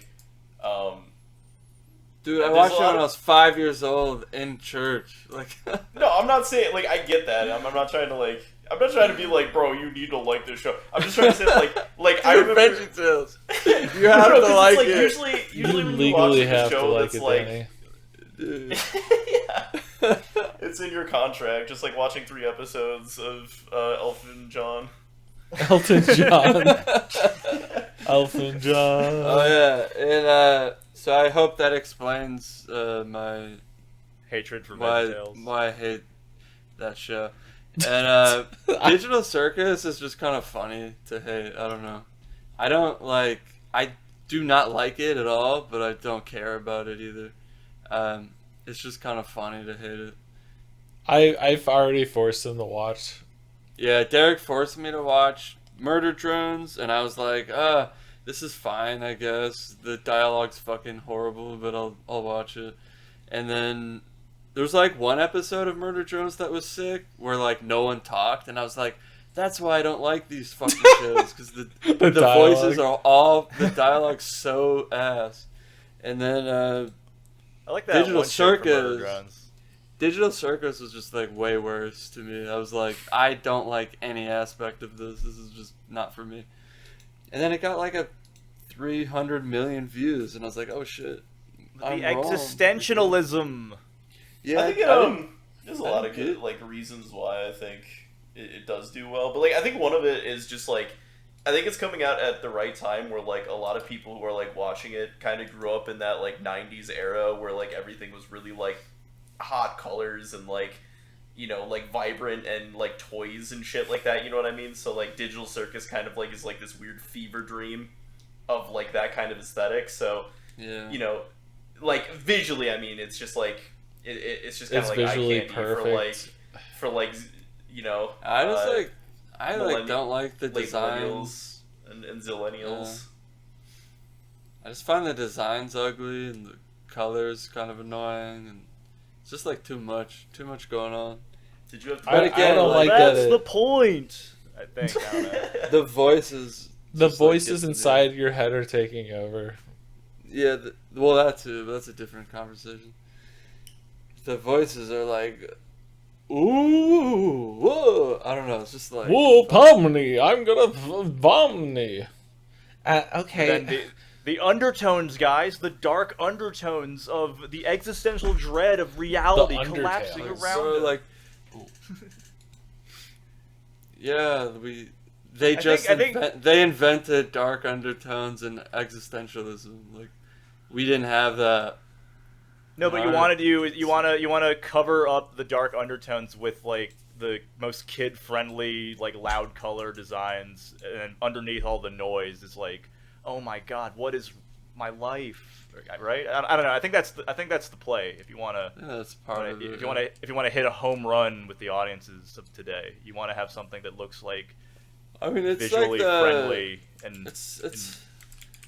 Dude, I there's watched a it lot when I was 5 years old in church. Like, no, I'm not saying like I get that. I'm not trying to like. I'm not trying to be like, bro, you need to like this show. I'm just trying to say like I remember Veggie Tales. You have No, to 'cause like it's, it. Usually You when you watch legally a have to show like that's it, like, Danny. Dude. yeah, it's in your contract. Just like watching 3 episodes of Elfen John. Elton John. Elton John. Oh yeah, and so I hope that explains my Hatred for why Veggie Tales. why I hate that show. And Digital Circus is just kind of funny to hate. I don't know. I do not like it at all, but I don't care about it either. It's just kind of funny to hate it. I've already forced him to watch. Yeah, Derek forced me to watch Murder Drones, and I was like, this is fine, I guess. The dialogue's fucking horrible, but I'll watch it. And then there was like one episode of Murder Drones that was sick, where like no one talked, and I was like, that's why I don't like these fucking shows, because the voices are all, the dialogue's so ass. And then I like that Digital one chick from Murder Circus. Drones. Digital Circus was just like way worse to me. I was like, I don't like any aspect of this. This is just not for me. And then it got like a 300 million views, and I was like, oh shit. The I'm wrong. existentialism. Yeah, I think there's a lot of good like reasons why I think it does do well, but like I think one of it is just like I think it's coming out at the right time where like a lot of people who are like watching it kind of grew up in that like 90s era where like everything was really like hot colors and like, you know, like vibrant and like toys and shit like that, you know what I mean? So like Digital Circus kind of like is like this weird fever dream of like that kind of aesthetic. So yeah, you know, like visually, I mean, it's just like it's just kind It's of like eye visually candy perfect. for like you know. I just like I like millennial- don't like the late designs. millennials and zillennials. I just find the designs ugly and the colors kind of annoying, and it's just like too much going on. Did you have? But again, I don't like That's that. the point. I think. I don't know. The voices. The just, like, voices get to me. inside your head are taking over. Yeah, well, that too, but that's a different conversation. The voices are like, ooh, whoa. I don't know. It's just like, Whoa, Pomni! I'm gonna Pomni. Okay. And then the undertones, guys, the dark undertones of the existential dread of reality The collapsing undertales. around so us. like, yeah, they they invented dark undertones and existentialism. Like, we didn't have that. No, but you want to cover up the dark undertones with like the most kid-friendly, like loud color designs, and underneath all the noise is like, oh my god, what is my life? Right? I don't know. I think that's the play. If you want to, Yeah, that's part of it. if you want to hit a home run with the audiences of today, you want to have something that looks like I mean, it's visually like friendly and it's and It's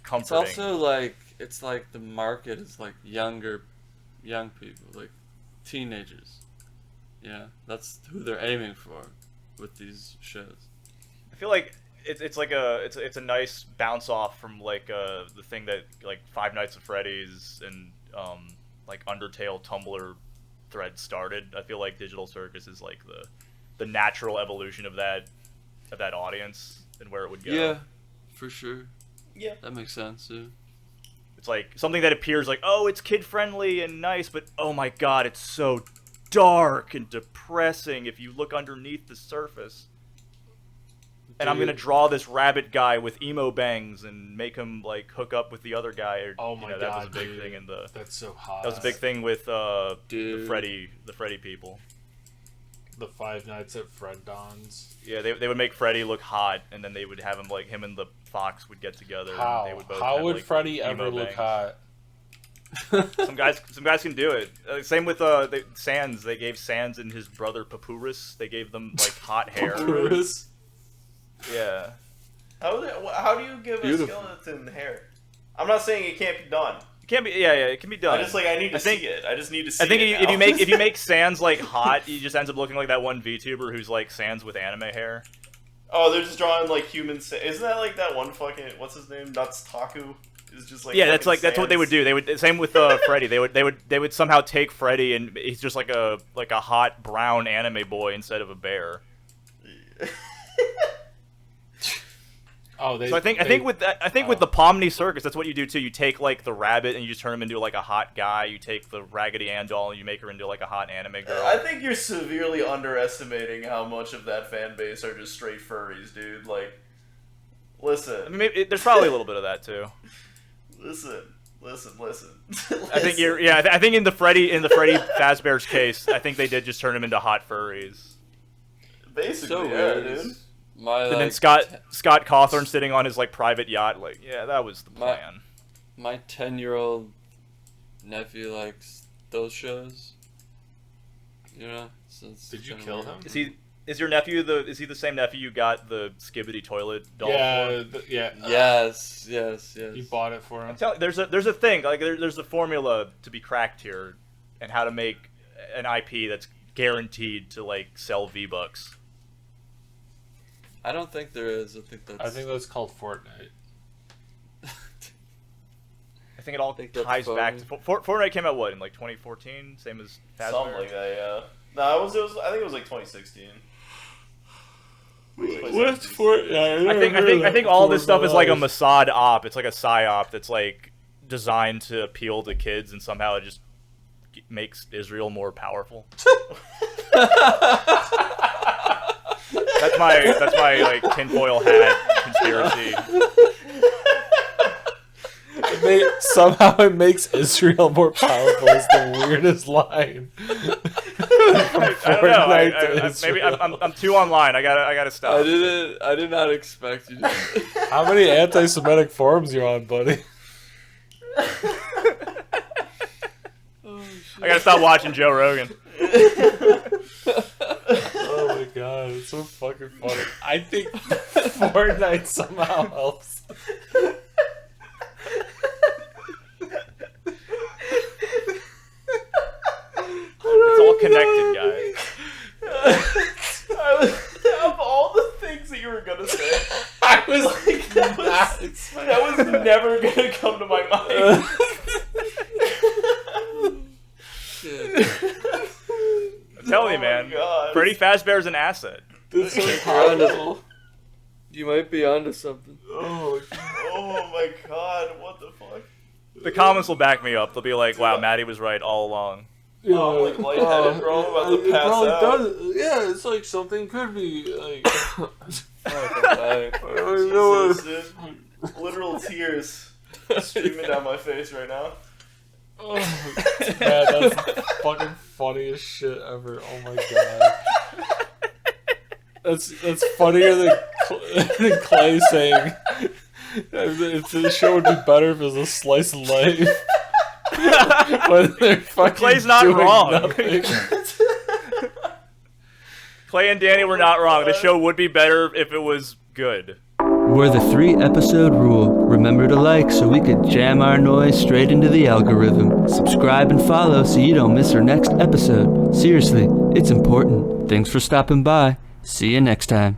comforting. also like the market is like young people, like teenagers. Yeah, that's who they're aiming for with these shows. I feel like it's like it's a nice bounce off from like the thing that like Five Nights at Freddy's and like Undertale Tumblr thread started. I feel like Digital Circus is like the natural evolution of that audience and where it would go. Yeah, for sure. Yeah. That makes sense too. It's like something that appears like, oh, it's kid friendly and nice, but oh my god, it's so dark and depressing if you look underneath the surface. And I'm gonna draw this rabbit guy with emo bangs and make him like hook up with the other guy. Or, Oh my that was a god, big dude. thing in the. That's so hot. That was a big thing with the Dude. Freddy people. The Five Nights at Fredon's. Yeah, they would make Freddy look hot, and then they would have him like him and the fox would get together. And they How? would both How have, would like, Freddy emo ever look bangs. hot? Some guys can do it. Same with Sans. They gave Sans and his brother Papyrus. They gave them like hot hair. Papyrus? Yeah. How do you give Beautiful. a skeleton hair? I'm not saying it can't be done. It can be. Yeah, it can be done. I need to see it. I just need to see it. I think now. if you make Sans like hot, he just ends up looking like that one VTuber who's like Sans with anime hair. Oh, they're just drawing like human. Isn't that like that one fucking what's his name? Nuts Taku. Is just like that's what they would do. They would same with Freddy. They would somehow take Freddy and he's just like a hot brown anime boy instead of a bear. Oh, So I think with the Pomni Circus, that's what you do too. You take like the rabbit and you just turn him into like a hot guy. You take the Raggedy Ann doll and you make her into like a hot anime girl. I think you're severely underestimating how much of that fan base are just straight furries, dude. Like, listen. I mean, there's probably a little bit of that too. Listen. I think I think in the Freddy Fazbear's case, I think they did just turn him into hot furries. Basically, So yeah, weird. dude. And then Scott Cawthorn sitting on his like private yacht, like, yeah, that was the plan. My 10-year-old nephew likes those shows. You know? Did you kill him? Is your nephew is he the same nephew you got the Skibbity toilet doll for? Yeah. Yes. You bought it for him. There's a thing, like there's a formula to be cracked here, and how to make an IP that's guaranteed to like sell V-Bucks. I don't think there is. I think that's called Fortnite. I think it all ties back to Fortnite came out in like 2014, same as Fazbear. Something like that, yeah. No, I think it was like 2016. What's Fortnite? I think all this stuff is like a Mossad op. It's like a psyop that's like designed to appeal to kids, and somehow it just makes Israel more powerful. That's my like tinfoil hat conspiracy. Somehow it makes Israel more powerful is the weirdest line. I don't know. Maybe I'm too online. I gotta stop. I did not expect you to. How many anti-Semitic forums you on, buddy? I gotta stop watching Joe Rogan. Oh my god, it's so fucking funny. I think Fortnite somehow helps. It's all connected, guys. Of all the things that you were gonna say, I was like, that was never gonna come to my mind. I'm telling you, man. God. Freddy Fazbear's an asset. That's so powerful. You might be onto something. Oh my god, what the fuck? The comments will back me up. They'll be like, "Wow, Matty was right all along." Yeah, I'm like lightheaded, bro. I'm about to pass out. Yeah, it's like something could be like. Jesus, dude. Literal tears streaming down my face right now. Oh, man, that's the fucking funniest shit ever. Oh my god. That's funnier than Clay saying if the show would be better if it was a slice of life. But they're fucking Clay's not doing wrong. nothing. Clay and Danny were not wrong. The show would be better if it was good. We're the 3-episode rule. Remember to like so we could jam our noise straight into the algorithm. Subscribe and follow so you don't miss our next episode. Seriously, it's important. Thanks for stopping by. See you next time.